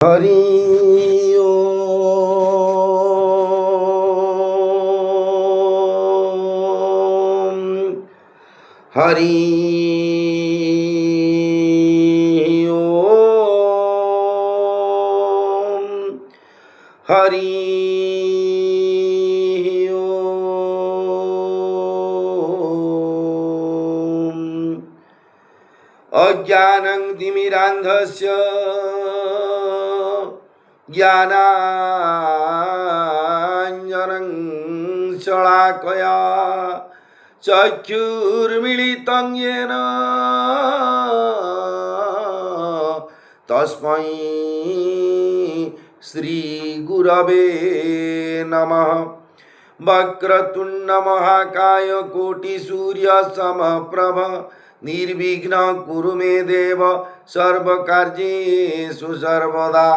हरि ओम हरि ओम हरि ओम अज्ञानं तिमिरान्धस्य ज्ञानाञ्जनं शलाकया चक्षुर्मिलितं येन तस्मै श्रीगुरवे नमः। वक्रतुण्डमहाकाय कोटिसूर्यसमप्रभ निर्विघ्न कुरु मे देव सर्वकार्येषु सर्वदा।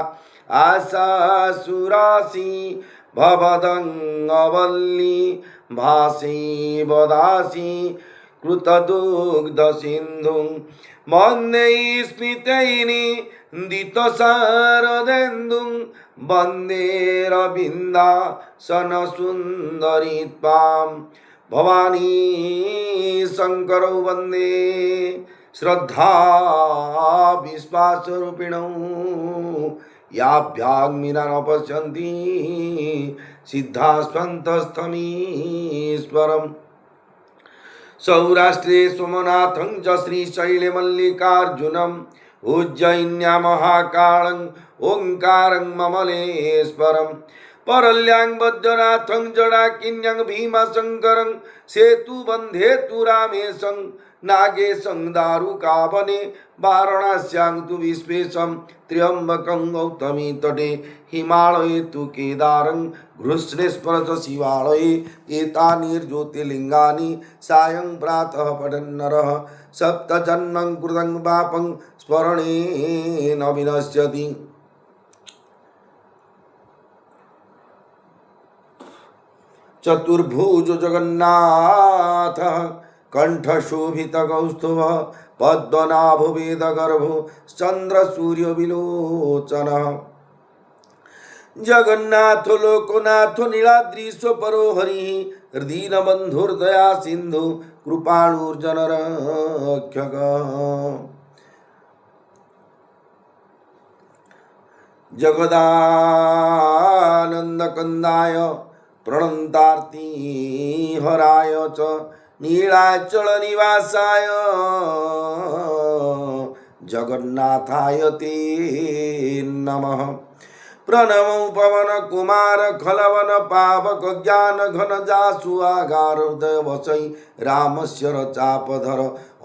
आशासुरासि भवदङ्गवल्ली भासि वदासि कृतदुग्धसिन्धुं वन्दे स्मितैर्निदितशारदेन्दुं वन्दे रविन्दासनसुन्दरी त्वां भवानी शङ्करौ वन्दे श्रद्धा विश्वासरूपिणौ याभ्याग्मिना न पश्यन्ति सिद्धास्वन्तस्थमीश्वरम्। सौराष्ट्रे सोमनाथं च श्रीशैलमल्लिकार्जुनम् उज्जयिन्या महाकालं ओंकारं ममलेश्वरम्। परल्यां वज्रनाथं जडाकिन्यं भीमाशङ्करं सेतुबन्धे तु रामेशं नागेशं दारुकावने वाराणस्यां तु विश्वेशं त्र्यम्बकं गौतमी तटे हिमालये तु केदारं घृष्णेश्वर च शिवालये एतानि सायं प्रातः पठन्नरः सप्तजन्मं कृतं पापं स्मरणेन विनश्यति। चतुर्भुज जगन्नाथः कंठशोभितकौस्तुभः पद्मनाभो वेदगर्भो चन्द्रसूर्यविलोचनः। जगन्नाथो लोकनाथो नीलाद्रीश्वरो हरिः दीनबन्धुर्दया सिन्धु कृपालुर्जनरक्षकः। जगदानन्दकन्दाय प्रणन्तार्ति हराय च नीलाचल निवासाय जगन्नाथाय ते नमः। प्रणमो पवन कुमार खलवन पावक ज्ञान घन जासु आगार हृदय वसै रामस्य रचापधर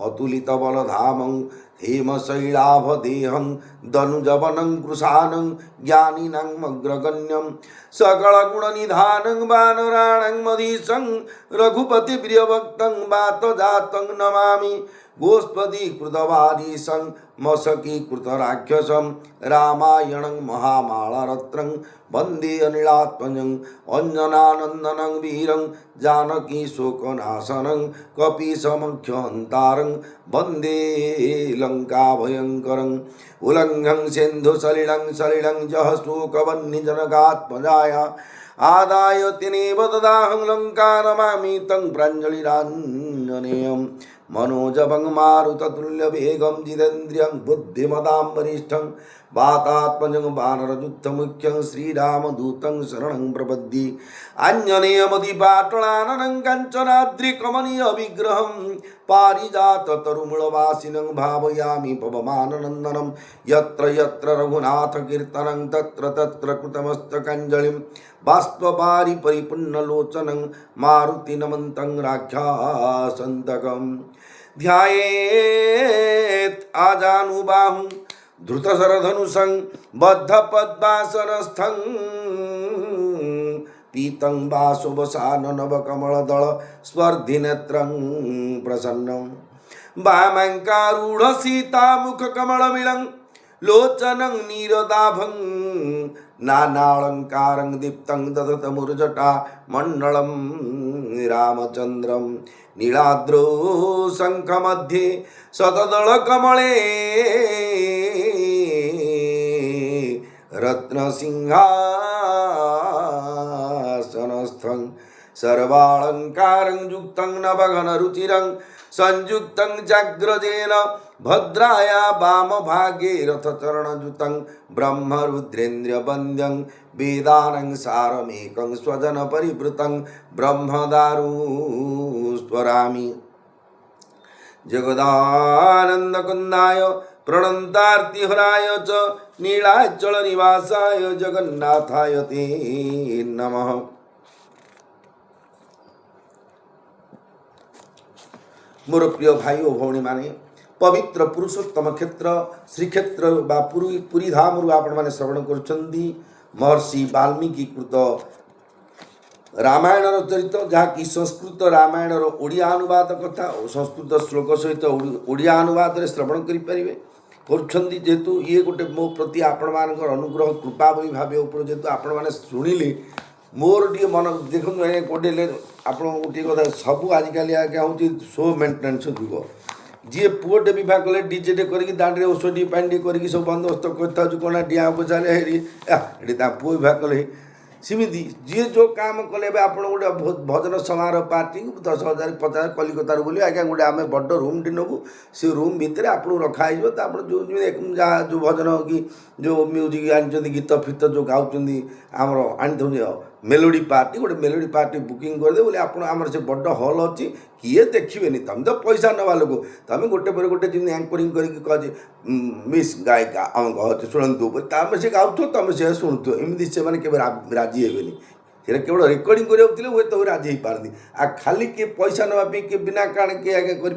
अतुलित बलधामं हेमशैलाभदेहं दनुजवनं कृशानं ज्ञानिनं अग्रगण्यं सकलगुणनिधानं वानराणां मधीशं रघुपतिप्रियभक्तं वातजातं नमामि। गोस्पदीकृतवारीशं मशकीकृतराक्षसं रामायणं महामालारत्रं वन्दे अनिलात्मजं अञ्जनानन्दनं वीरं जानकीशोकनाशनं कपीशमख्यहन्तारं वन्दे लङ्काभयङ्करम्। उल्लङ्घं सिन्धुसलिलं सलिलं जः शोकवह्निजनकात्मजाया आदाय तिनेव ददाहं लङ्कानमामि तं प्राञ्जलिराञ्जनेयम्। मनोजवं मारुततुल्यवेगं जितेन्द्रियं बुद्धिमतां वरिष्ठं वातात्मजं वानरयुद्धमुख्यं श्रीरामदूतं शरणं प्रपद्ये। आञ्जनेयमतिपाटलाननं काञ्चनाद्रिकमनीयविग्रहं पारिजाततरुमूलवासिनं भावयामि पवमाननन्दनं। यत्र यत्र रघुनाथकीर्तनं तत्र तत्र कृतमस्तकाञ्जलिं बाष्पवारि परिपूर्णलोचनं मारुतिनमन्तं राक्षसन्तकम्। ध्यायेत् आजानुबाहुं धृतशरधनुषं बद्धपद्मासनस्थं पीतं वासुवसाननवकमलदल स्पर्धिनेत्रं प्रसन्नं। वामाङ्कारूढसीतामुखकमलमिलं लोचनं नीरदाभं नानालङ्कारं दीप्तं ददतमुर्जटा मण्डलं रामचन्द्रं। नीलाद्रौ शङ्खमध्ये शतदलकमले रत्नसिंहासनस्थं सर्वालङ्कारं युक्तं नवघनरुचिरं संयुक्तं जाग्रजेन भद्राया वामभागे रथचरणयुतं ब्रह्मरुद्रेन्द्रवन्द्यं वेदानं सारमेकं स्वजनपरिवृतं ब्रह्मदारु स्वरामि जगदानन्दकुन्दाय प्रणन्तार्तिहराय च नीलाचलनिवासाय जगन्नाथाय ते नमः। मोर प्रिय भाई और भौणी माने पवित्र पुरुषोत्तम क्षेत्र श्रीक्षेत्र बा पुरी धाम आपण मैंने श्रवण कर महर्षि वाल्मीकि कृत रामायण चरित जहाँकि संस्कृत रामायण ओडिया अनुवाद कथा और संस्कृत श्लोक सहित ओडिया अनुवाद श्रवण करें जेहेतु ये गोटे मो प्रति आपण मान अनुग्रह कृपा भी भाव जेहेतु आपण मैंने शुणिले मोर टे मन देखो गोटे आप गोटे कथा सब आजिकल आज्ञा हूँ शो मेन्टेनेंस जुग जी पुओटे बा कले डीजे करके दाँडी ओषधी पानी करके सब बंदोबस्त करता कौन डिया पचारे हेरी पुओ बा कले सिमिति जी जो काम कले आप गोटे भजन समारोह पार्टी 10,000 50,000 कलिकतार बोली आज्ञा गोटे आम बड़ रूम टी नबू से रूम भितर आपको रखाई जो जहाँ जो भजन कि जो म्यूजिक आनी गीत फित जो गाँव आमर आनी मेलोडी पार्टी गोटे मेलोडी पार्टी बुकिंग करदे बोले आमर से बड़ हल अच्छी किए देखिए तुम तो पैसा नवा लोक तुम गोटे पर गोटे जमी एंकरिंग करके मिस गायिका आम कहे शुणु बोले से गाँव तुम से शुणुथ एमती से राजी हेबे से केवल रेकर्डिंग करें हुए तो राजी हो पारती आ खाली किए पैसा नापी किए बिना काण किए आगे कर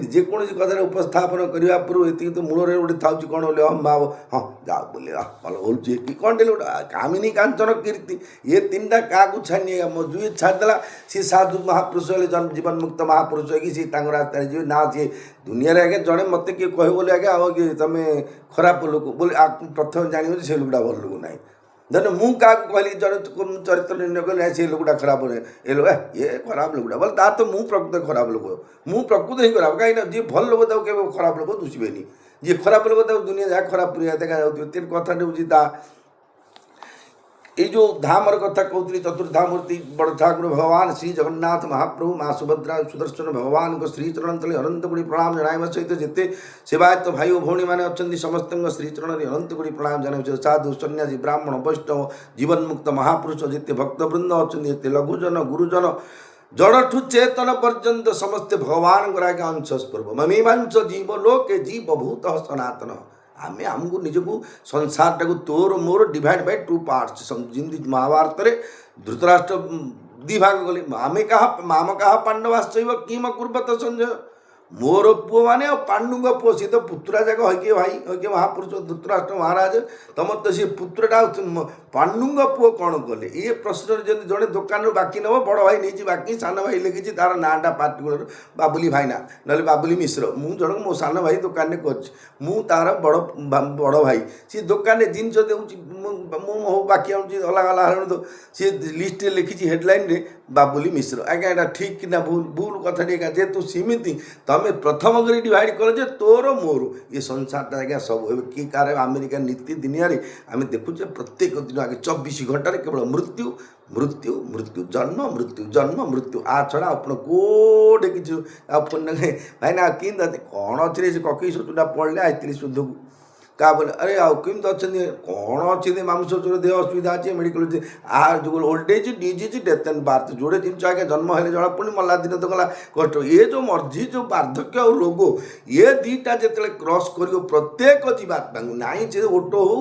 जेकोसी कथा उपस्थापन करने पूर्व ये तो मूल गोटे था कौन बोले हम भाव हाँ जाओ बोले भल बोलूँ कि कौन गोटे कामिनी कांचन कीर्ति ये तीन टा क्या छानी मो जुए छाड़देला सी साधु महापुरुष जीवन मुक्त महापुरुष कि सी रास्ता जी ना सी दुनिया आगे जड़े मत किए कह बोले आगे आओ कि तुम खराब लोक बोले प्रथम जान से लोकटा भल लोक ना धन मुझे क्या कहली जन चरित्र निर्णय कल से लोकटा खराब हो ये लोग ये खराब लोकटा बोले तार तो मुझ प्रकृत खराब लोक मुझ प्रकृत ही खराब कहीं जी भल लोक ताको के खराब लोक दुषिबेनी जी खराब लोक ताको दुनिया जहाँ खराब प्रिया देखा जाती कथा हूँ ये जो धामर कथा कहती चतुर्धामूर्ति बड़ ठाकुर भगवान श्री जगन्नाथ महाप्रभु माँ सुभद्रा सुदर्शन भगवान को श्रीचरण तले अनंत गुड़ी प्रणाम जनाइवा सहित जिते सेवायत भाई भौणी मैंने अच्छा समस्त श्रीचरण अनंत गुड़ी प्रणाम जन साधु सन्यासी ब्राह्मण वैष्णव जीवन मुक्त महापुरुष जिते भक्तवृंद अच्छा लघुजन गुरुजन जड़ठू चेतन पर्यंत समस्ते भगवान आगे अंश स्पर्भ ममीमांस जीव लोके जीव भूत सनातन आमे आमको निजको संसार टाक तोर मोर डिवाइड बाय 2 पार्ट्स जिंदी महाभारत रे धृतराष्ट्र दिभाग गले आमे कहा माम कहा पांडवाश्चैव किम कुर्वत संजय मोर पुओ माने पांडुंग पुओ सी तो पुत्रा जाक हईके भाई हईके महापुरुष धृतराष्ट्र महाराज तुम तो सी पुत्रटा पांडुंग पुओ कौन कले ये प्रश्न जब जड़े दुकान बाकी नब बड़ भाई नहीं बाकी सान भाई लिखी तार नाटा पार्टिकुलर बाबुली भाईना ना बाबुली मिश्र मुझ जन मो सान भाई दुकान तार बड़ बड़ भाई सी दुकान जिनस दे बाकी आनुची अलग अलग तो सी लिस्ट लिखी हेडलाइन रे बाबुली मिश्र आज्ञा यहाँ ठीक कि भूल भूल कथा जेहेतु सीमित तुम प्रथम कर डिवाइड कर तोर मोर ये संसारटा आज्ञा सब कि कार अमेरिका नीति दुनिया आम देखुचे प्रत्येक दिन आगे 24 घंटे केवल मृत्यु मृत्यु मृत्यु जन्म मृत्यु आ छड़ा अपन कोटे किसी भाई ना कि कौन अच्छे ककई सुचुटा पड़े आई शुद्ध को क्या बोले अरे आउ कमी अच्छा कौन अच्छे मांस चोर देह असुविधा अच्छे मेडिकल आ जो old age disease death and birth जोड़े जिन आगे जन्म है जड़ा पड़ी मल्ला दिन तो गला कष्ट ये जो मर्जी जो वार्धक्य और रोग ये दीटा जिते क्रॉस कर प्रत्येक जीवात्मा ना से ओटो हो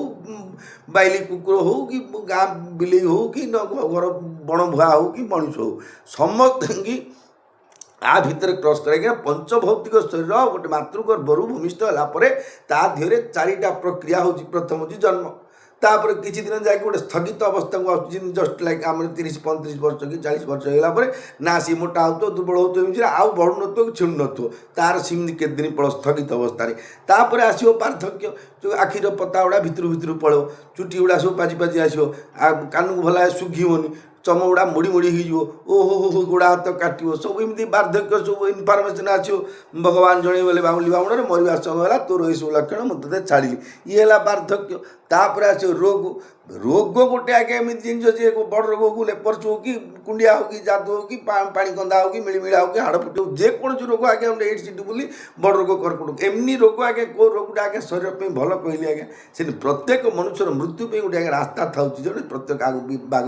बाइली कुकुर हो कि गाँ बिले हो कि घर बण भुआ हो कि मनुष्य हो समस्त आ भितर क्रॉस करेंगे पंचभौतिक शरीर गोटे मातृगर्भरू भूमिष्ठ होगापर देहरे 4टा प्रक्रिया हो प्रथम हो जन्म तापर किसी दिन जाकि गोटे स्थगित अवस्था को जस्ट लाइक आम 30-35 वर्ष कि 40 वर्ष होगापर ना सी मोटा हो दुर्बल हो आउ बढ़ु नो छिड़ु नो तार सिमती के दिन पड़ स्थगित अवस्था आसो पार्थक्य जो आखिर पता गुड़ा भितर भितर पड़ो चुटी गुड़ा सब पाची पाची आसो कान को भला शुखीबनी चम गुड़ा मुड़ी मुड़ी हो ओहो गोड़ा हाथ काटो सब एमती वार्धक्य सब इनफर्मेसन आसो भगवान जन बोले बाबुली बामण मरवा समय है तोर ये सब लक्षण मुझे छाड़ी ये है वार्धक्य तापर आस रोग रोग गोटे आगे एमती जिन जी बड़ रोग को लेपर्स हो कि कुंडिया हो कि जादू हो कि पानी कंदा हो कि मिलमिला हो कि हाड़ फुटी हो जेकोसी रोग आगे एट सीट बोली बड़ रोग कर्कट एमनी रोग आगे कौ रोगटा आगे शरीर पर भल कहली आज्ञा से प्रत्येक मनुष्यर मृत्यु पर गोटे आगे रास्ता था जो प्रत्येक आगे बाघ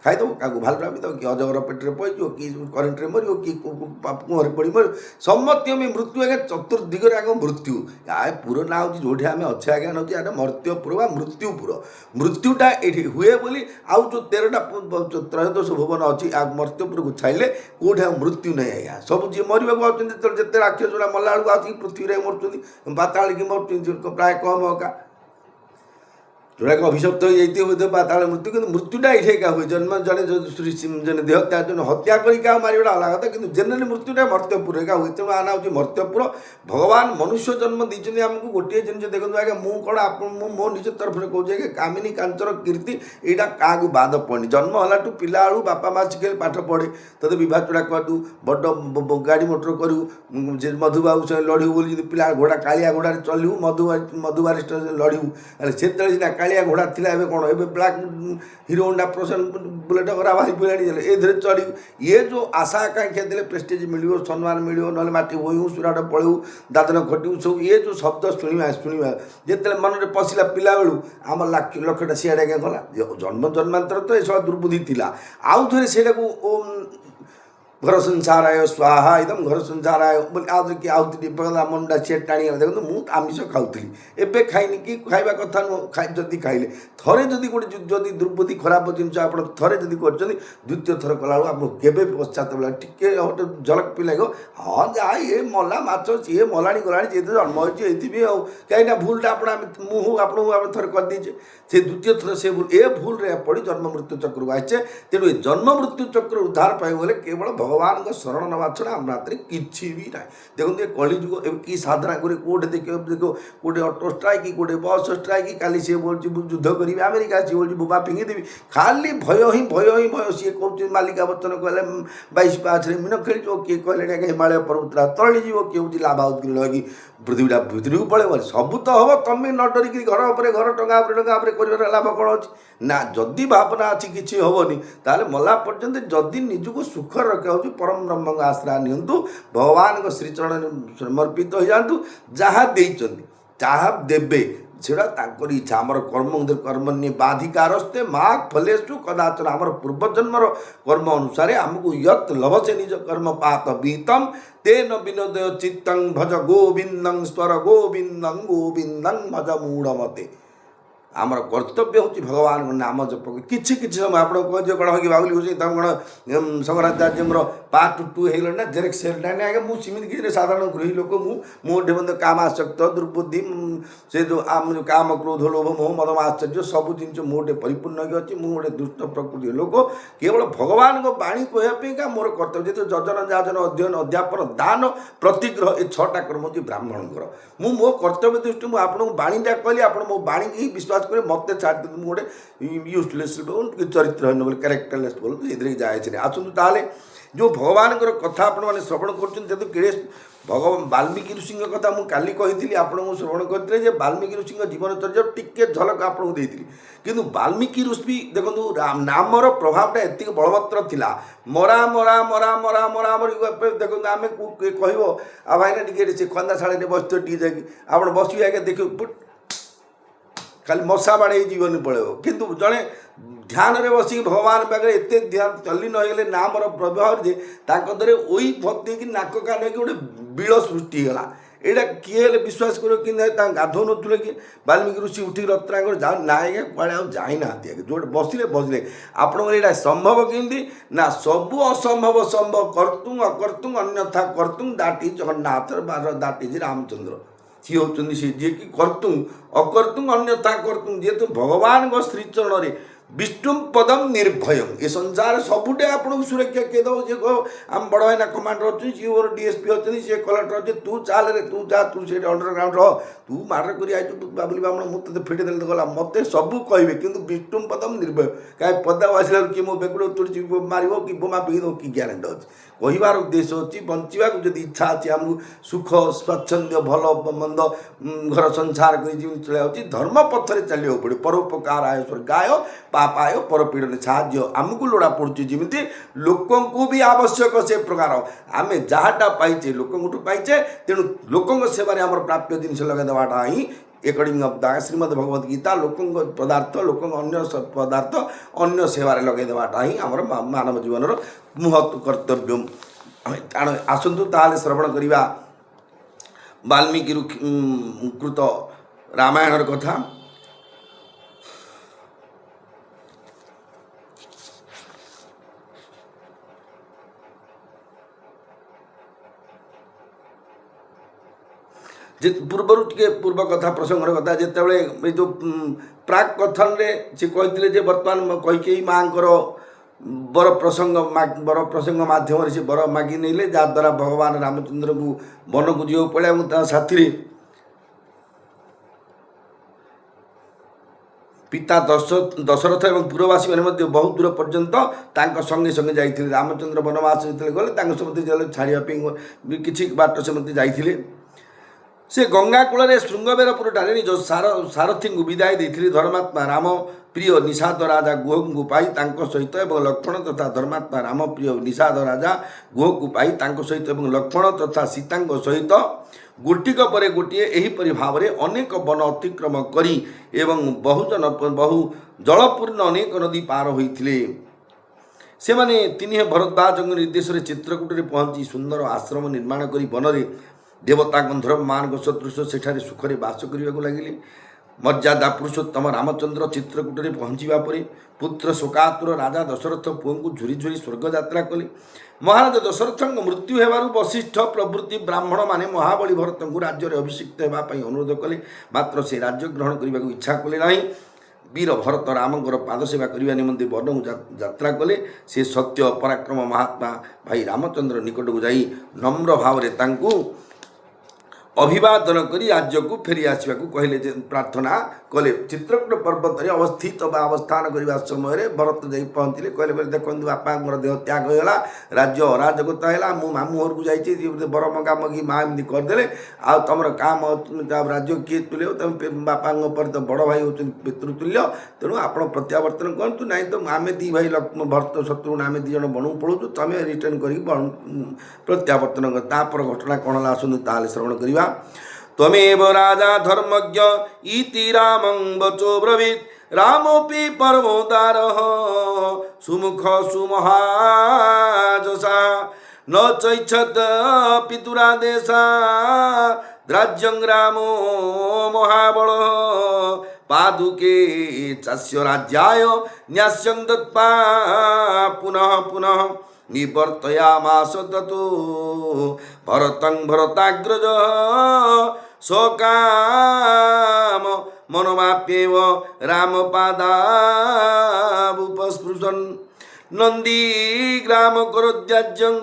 खाईदेव क्या भाल रामिदेव कि अजगर पेटे पड़ो कि करेन्ट मर कि कुआं पड़ मर समस्त मृत्यु आगे चतुर्दिगरे आगे मृत्यु आ पुर ना हो जो आम अच्छे आज्ञा नौ मर्त्यपुर व मृत्युपुर मृत्युटा ये हुए बोली आउ जो 13टा त्रयोदश भुवन अच्छी मर्त्यपुर को छाइले कौटे मृत्यु नहीं आज्ञा सब जी मरवा जिते राक्षस जोड़ा मल्ला बेलू आसिक पृथ्वी मरुँच पाताल की मरुँच प्राय कम होगा जोड़ा अभिशप्त हो जाती हुए पाताल मृत्यु कि मृत्युटा ये क्या हुए जन्म जड़े जन देहत्या जन हत्या कर मारिटा अलग कथा कि जेनेली मृत्युटा मर्त्यपुर क्या हुए तेणु आना हूँ मर्त्यपुर भगवान मनुष्य जन्म दीजिए आमको गोटे जिन देखो आगे मुझे मो निज तरफ से कहूँ कामिनी कांचर कीर्ति यहाँ क्या बाद पड़नी जन्म है पिला बेलू बापा माँ शिखे पाठ पढ़े तोते बा चूड़ा करू बड़ गाड़ी मोटर करू मधुबाबू से लड़ू बोली पिला घोड़ा कालिया घोड़ा चलू मधुबारिष्ट लड़ू से कालिया घोड़ा थिला एबे कौन एबे ब्लैक हीरो होंडा प्रोसन बुलेट करा भाई बुलानी ए चढ़ ये जो आशा आकांक्षा देले प्रेस्टेज मिलो सम्मान मिलो ना माटी बोईऊ सुराट पड़ू दादन खटू सब ये जो शब्द शुणा जिते मन में पशिला पिला बेलू आम लक्ष्यटा सीआड़े क्या गला जन्म जन्मांतर तो ये दुर्बुद्धि थिला आउ थे से घर संसाराय स्वाहा एकदम घर संसाराय बोले आज कि आउती पकड़ा मनटा सी टाणी देखो मुझे आमिष खाऊली एवं खाइनि कि खाଇବା कथा नुह जदि खाइले थरे जदि गोटे जदि दुर्बुद्धि खराब जिन आप थरे जदि कर द्वितीय थर कला आप केवे पश्चात बेला टे गोटे झलक पी लगे हाँ जा ये मला माछ सी मला गला जी जन्म होती कहीं भूलटा आप थर करदे से द्वितीय थर से भूल ए भूल रे पड़ी जन्म मृत्यु चक्र को आसे तेणु जन्म मृत्यु चक्र उद्धार पाइबले केवल भगवान को शरण नवा छड़ा आम हाथ में किसी भी ना देखते कलिजुग कि साधना करे कौटे देखो गोटे ऑटो स्ट्राइक कि गोटे बस स्ट्राइक काली सी बोल युद्ध करी अमेरिका सी बोल बोबा फिंगिदेवी खाली भय ही भय सी कौन मालिका बच्चन कहले 22 पाँच मीन खेल किए कहले हिमालय पर्वतरा तली जीव किए हूँ लाभा लगी पृथ्वीटा भितर को पड़े सब तो हम तुम न डरिकी घर उपर घर टंगा कर लाभ कौन अच्छी ना जदि भावना अच्छी किसी हेनी ताले मला पर्यंत जदि निजक सुख रखा हो परम ब्रह्म का आश्रय नियंतु भगवान को श्रीचरण समर्पित हो जातु जहाँ जहाँ देवे सेटा इच्छा आमर कर्मण्य बाधिकारस्ते माँ फलेषु कदाचन आमर पूर्वजन्मर कर्म अनुसार आमको यत् लभसे निज कर्म पात बीतम तेन विनोदय चित्तं भज गोविंदं स्वर गोविंदं गोविंदं भज मूढ़मते आमर कर्तव्य हूँ भगवान को नाम जप किसी समय आप कहे कौन कि बाबुली हूँ तुम कौन शंकराचार्य पार्ट 2 हो ना जेरेक्स सेल्टाने आगे मुझे किसी साधारण गृही लोक मुझे बंद कामाशक्त दुर्बुद्धि से जो आम जो काम क्रोध लोभ मोह मदम आश्चर्य सब जिन मोटे परिपूर्ण अच्छी मुझे दुष्ट प्रकृति लोक केवल भगवान को बाणी कहवाई मोर कर्तव्य जो जजन जाजन अध्ययन अध्यापन दान प्रतिग्रह ये 6टा कर्म हूँ ब्राह्मणकर मो कर्तव्य दृष्टि मुझे आपको बाणीटा कहली आप मो बाणी ही विश्वास कर मत छाड़ दिखाते गोटे यूजलेस चरित्रहीन बोल क्यारेक्टरलेस बोल ये जाए आसतु ताले जो भगवान कथा आपने श्रवण कर केड़े भगवान वाल्मीकि ऋषि कथा मुझे काली कही आपको श्रवण करते वाल्मीकि ऋषि जीवनचर्या टिके झलक आपको देती किंतु वाल्मीकि ऋषि देखो नामर प्रभावटा एति बलवत्तर थिला मरा मरा मरा मरा मरा मर देखो आम कह भाईना टे से खंदा शाड़ी बस टे जाकि आप बस आगे देख खाली मशा बाड़े जीवन पड़ेगा किंतु जड़े ध्यान रे बसिक भगवान पाखे एत ध्यान चली नगले नामर प्रभाव जे ताकरे ओई भक्ति कि नाक कान कि गोटे बिल सृष्टि होगा यहाँ किए विश्वास कर कि गाधो नुले कि वाल्मीकि ऋषि उठी रत्नाकर जा ना कड़े जाना जो बसिले बसिले आपको यहाँ संभव कमी ना सबू असंभव संभव कर्तुं अकर्तुं अन्यथा कर्तुं that is Jagannath that is Ramchandra सी होती सी जी कि कर्तुं अकर्तुं अन्यथा कर्तुं जेहेतु भगवान श्रीचरण विष्णु पदम निर्भयम ये संसार सबुटे आपको सुरक्षा किए दो जे को आम बड़ भाईना कमांडर अच्छी सी मोर डीएसपी अच्छी सी कलेक्टर अच्छे तू चाल रे तू जा तू से अंडरग्राउंड रह तू मार्डर कर बाबुली बामण मुझे फिटेदेले गला मत सब कहे कि विष्णु पदम निर्भय कहीं पदा आसला कि मो बेकुड़ तोड़ी मार कि बोमा पी दो कि ग्यारंटी अच्छे कहबार उद्देश्य अच्छी बंचा जदि इच्छा अच्छी आमको सुख स्वच्छंद भल मंद घर संसार कर चलि धर्म पथर चलने पड़े परोपकार आय स्वर्गाय पापाय परपीड़न साहाଯ୍ୟ आमको लोड़ा पड़ुଛି ଯେମିତି ଲୋକଙ୍କୁ ବି ଆବଶ୍ୟକ ସେ ପ୍ରକାର ଆମେ ଯାହାଟା ପାଇଛେ ଲୋକଙ୍କଠୁ ପାଇଛେ ତେଣୁ ଲୋକଙ୍କ ସେବାରେ ଆମର ପ୍ରାପ୍ୟ ଜିନିଷ ଲଗାଇ ଦେବାଟା ହିଁ according of the Shrimad Bhagavad Gita लोकों पदार्थ लोकों अन्य पदार्थ अन्य सेवार लगे देवाटा ही आमर मानव जीवन महत्व कर्तव्य आसतु ताले श्रवण करिबा वाल्मीकि कृत रामायण कथा जे पूर्वर टे पूर्व कथा प्रसंग कथा जिते जो प्राक कथन से कहते जे बर्तमान कैकेयी माँ बर प्रसंग माध्यम से बर मागी नहीं जहाद्वारा भगवान रामचंद्र को वन को जीव पड़ा साथी पिता दशरथ एवं पुरवासी मैंने बहुत दूर पर्यंत संगे संगे जाते रामचंद्र वनवास जो गले समस्त छाड़ापी किसी बाट से मत जाते से गंगा कूल श्रृंगबेरपुर ठारे निज सारथी को विदाय देते धर्मात्मा राम प्रिय निषाद राजा गुह को पाई सहित एवं लक्ष्मण तथा धर्मात्मा राम प्रिय निषाद राजा गुह को पाई सहित एवं लक्ष्मण तथा सीता सहित गोटिक पर गोटे एहीपरि भाव में अनेक वन अतिक्रम करी एवं बहु जलपूर्ण अनेक नदी पार होते से माने तीन भरद्वाज निर्देश चित्रकूट पहुँची सुंदर आश्रम निर्माण करी वन में देवता गंधर्व मान सदृश सेठारे सुखरे बास करने लगिले मर्यादा पुरुषोत्तम रामचंद्र चित्रकूट में पहुँचा पर पुत्र शोकातुर राजा दशरथ पुओं को झुरी झुरी स्वर्ग यात्रा कले महाराज दशरथ मृत्यु होबारु वशिष्ठ प्रभृति ब्राह्मण माने महाबली भरत को राज्य अभिषिक्त होगापी अनुरोध कले मात्र से राज्य ग्रहण करने को इच्छा कले नहीं वीर भरत रामकर पाद सेवा करने निमंते वन यात्रा कले से सत्य पराक्रम महात्मा भाई रामचंद्र निकट को जाई नम्र भाव में अभिवादन करी राज्य को फेरी आसवा कहले प्रार्थना कले चित्रकूट पर्वत में अवस्थित अवस्थान करने समय भरत जा पहुँचले कहले देखो बापा देह त्याग होगा राज्य अराजकता है मु मामू घर को जाइए बर मगा मगी माँ एमती करदे आ तुम काम राज्य किए तुले तुम बापा पर तो बड़ भाई होती पितृतुल्य तेणु आप प्रत्यावर्तन करूँ ना तो आम दी भाई भरत शत्रुघ्न आम दी जन बनू पड़ू तुम रिटर्न कर प्रत्यावर्तन कर घटना कौन है आसतु ताले श्रवण करवा त्वमेव राजा धर्मज्ञ इति रामं वचो ब्रवीत रामोपि परमोदारः सुमुख सुमहाजसा न चैच्छत पितुरादेशा द्राज्यं रामो महाबल पादुके चास्य राज्याय न्यास्यं दत्त्वा पुनः पुनः निवर्तयामास ततो भरतं भरताग्रज स्वकाम मनोमाप्येव रामपादावुपस्पृशन् नन्दीग्राम करोत्याज्यं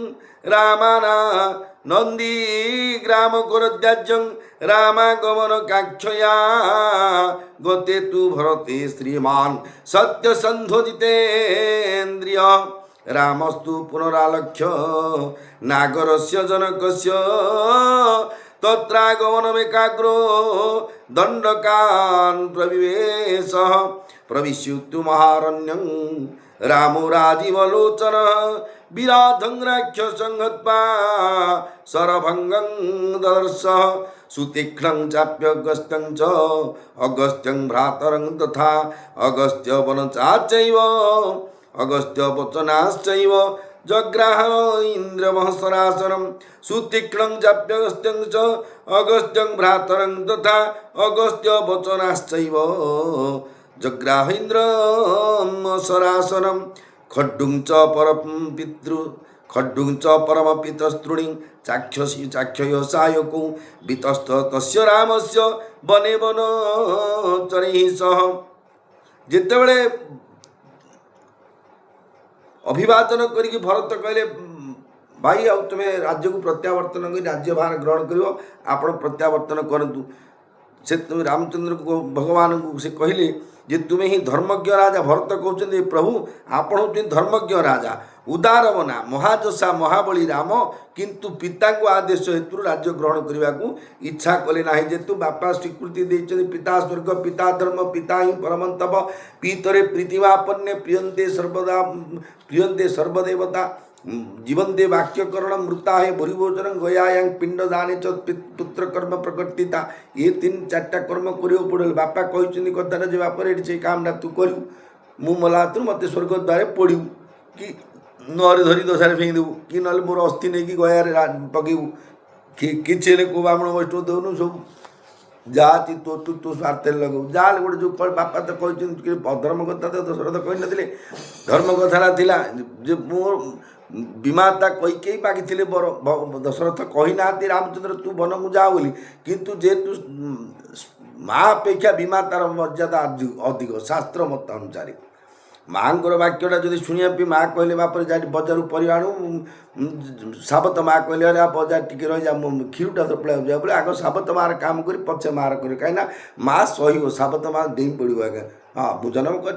रामाना नन्दीग्राम करोत्याज्यं रामागमन काक्षया गते तु भरते श्रीमान् सत्यसन्धो जितेन्द्रिय रामस्तु पुनरालक्ष्य नागरस्य जनकस्य तत्रागमनमेकाग्रो दण्डकान् प्रविवेश प्रविश्युक्तु महारण्यं रामो राजीवलोचनः विराधं राक्षसं हत्वा शरभङ्गं ददर्श सुतीक्ष्णं चाप्यगस्त्यं च अगस्त्यं भ्रातरं तथा अगस्त्यवनचाचैव अगस्त्यवचनाश्चैव जग्राह इन्द्रमहसरासनं सुतीक्ष्णं चाप्यगस्त्यं च अगस्त्यं भ्रातरं तथा अगस्त्यवचनाश्चैव जग्राह इन्द्रमहसरासनं खड्डुं च परमपितृस्तृणि चाक्षसी चाक्षयसायको वितस्त तस्य रामस्य वने वनचरैः सह जेतेबेले अभिवादन करके भरत कहले भाई आउ तुम्हें राज्य को प्रत्यावर्तन कर राज्य भार ग्रहण कर आप प्रत्यावर्तन करूँ से तुम रामचंद्र को भगवान को से कहले जे तुम्हें ही धर्मज्ञ राजा भरत कहते प्रभु आपण हूँ धर्मज्ञ राजा उदार बना महाजसा महाबली राम किंतु पिता को आदेश हेतु राज्य ग्रहण करने को इच्छा कले ना जेतु बापा स्वीकृति देते पिता स्वर्ग पिता धर्म पिता ही परमंतप पीतरे प्रीतिमापन्ने प्रियंते सर्वदेवता जीवंते वाक्यकरण मृता है भूरिभोजन गयायांग पिंड दाने पुत्र कर्म प्रकटिता ये 3-4टा कर्म करियो पड़े बापा कहते कथा जे बापर ये काम तू करू मु मला तू मत स्वर्ग द्वारे पड़ू कि नहरे धरी दशारे फेंक देबू कि ना मोर अस्थि नहीं कि गयारे पकेबू कि को ब्राह्मण वैष्णव दौनु सब जाति तो तू तो स्वार्थ लगू जा गोटे जो बापा तो कहते धर्म कथा तो दशरथ कही नथिले धर्म कथा थिला जे मोर विमाता कई मागिले बर दशरथ कही ना रामचंद्र तू वन को जा बोली किंतु जेतु माँ अपेक्षा विमातार मर्यादा अधिक शास्त्र मत अनुसार माँ वाक्यटा जब शुणा माँ कहले बापर जा बजार पर आणु साबत माँ कहले अरे बजार टिके रही जा क्षीरटा तो पड़ा जा बोले आग साबत मार काम कर पछे मार कर कहीं माँ सह साबत माँ दे पड़ो आगे हाँ मुझे जन्म कर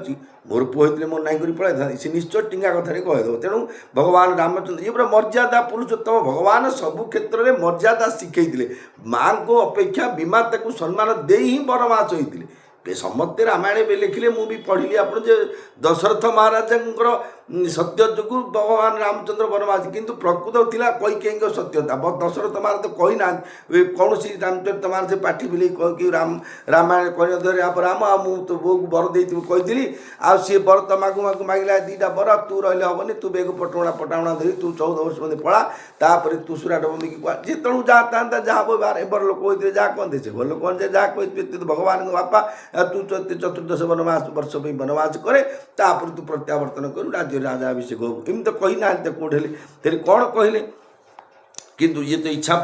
मोर पुह होते मोर नाई कर पड़ा था सी निश्चय टींगा कथा कहीदेव तेणु भगवान रामचंद्र ये पूरा मर्यादा पुरुषोत्तम भगवान सबु क्षेत्र में मर्यादा शिखई माँ को अपेक्षा विमाता को सम्मान दे ही बरमास होते समस्ते रामायण भी लिखिले मुझे पढ़ी आप दशरथ महाराज सत्य जो भगवान रामचंद्र वनवास किंतु प्रकृत थिला कैकेयी सत्यता दशरथ महाराज कही ना कौन सी रामचरित महाराज पाठी बिले कि रामायण कहने आप राम आ मु तो बो बर दे कही आ सी बर तो मागु मागु मागिला 2टा बर तू रही हेनी तू बेग पटाणा धरी तू 14 वर्ष मध्य पड़ा तापर तू सुराट बंदी जी तणु जाता जहाँ बार एबर लोक होते जहाँ कहते से भल कौन जहाँ कहते भगवान बापा तू 14 वनवास वर्ष वनवास करे तापर तू प्रत्यावर्तन करू राज्य राजा अभिषेक हो एम तो कही ना कौटे तेरे कौन कहले किंतु ये तो इच्छा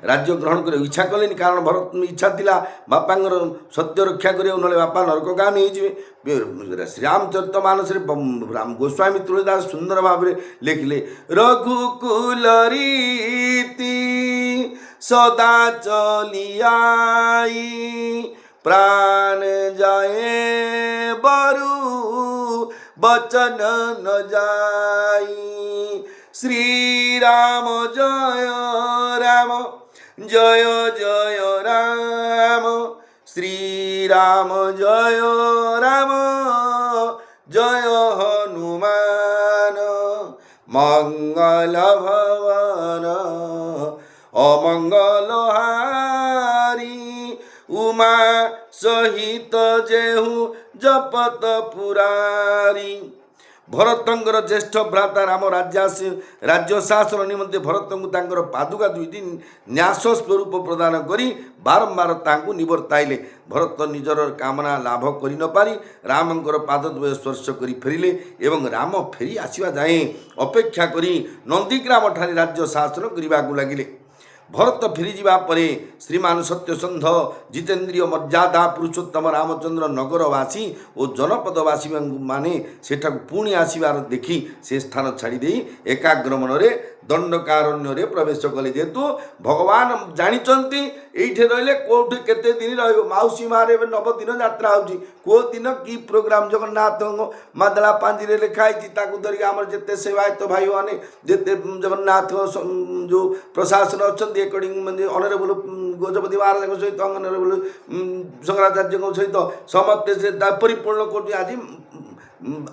राज्य ग्रहण कर इच्छा कले कारण भरत इच्छा थिला बापांगर सत्य रक्षा करे ना बापा नरकगामी हो श्रीरामचरित मानस राम गोस्वामी तुलसीदास सुंदर भाव में लिखिले रघुकुल रीति सदा चलियाई प्राण जाए बरु बचन न जाई श्री राम जय राम जय जय राम श्री राम जय राम जय हनुमान मंगल भवन अमंगल हारी उमा सहित जेहु जपत पुरारी भरतंकर ज्येष्ठ भ्राता राम राज्य शासन निमंते भरत को पादुका 2टी न्यास स्वरूप प्रदान करी बारंबार तांकु निवर्ताइले भरत निजर कामना लाभ करि न पारी रामंकर पादद्वय स्पर्श करी फेरिले एवं राम फेरी आसीबा जाए अपेक्षा करी नंदीग्राम ठारे राज्य शासन करने लगिले भरत फेरीजा पर श्रीमान सत्यसंध जितेन्द्रिय मर्यादा पुरुषोत्तम रामचंद्र नगरवासी और जनपदवासी माने सेठा पुणी आसबार देखी से स्थान छाड़ी एकाग्र मन दंडकारण्य प्रवेश कले जेहेतु भगवान जानते ये रही कौटे केते दिन रौसी मारे 9 दिन यात्रा हो दिन कि प्रोग्राम जगन्नाथ मादला पांजी लिखाई धरिक आम जिते सेवायत भाई मैंने जिते जगन्नाथ जो प्रशासन अच्छा एकॉर्डिंग ऑनरेबल गजपति महाराज सहित ऑनरेबल शंकराचार्य सहित समस्ते से परिपूर्ण कर आज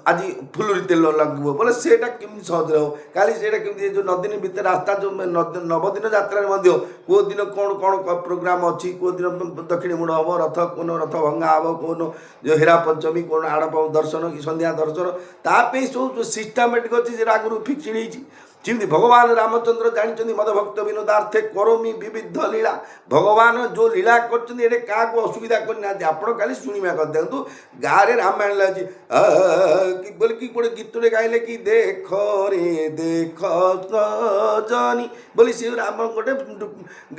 आज फुलुरी तेल लगे बोले सेटा केमी सहज हो काली सेटा केमी जो 9 दिन भीतर रास्ता जो 9 दिन यात्रा को दिन कौन कौन प्रोग्राम अच्छी को दिन दक्षिणी मुड़ हम रथ कौन रथ भंगा हम कौन जो हेरा पंचमी कौन आड़प दर्शन कि संध्या दर्शन तापे सब जो सिस्टमेटिक अच्छी आगुरी फिक्सड होती जिमती भगवान रामचंद्र जानते मद भक्त विनोदार्थे करोमी विविध लीला भगवान जो लीला कर क्या असुविधा करना आप खाली शुणा कर दिखाँ गाँव में रामायण लगे बोले कि गोटे गीतटे गाइले कि देख रे देख सजनी बोली सी राम गोटे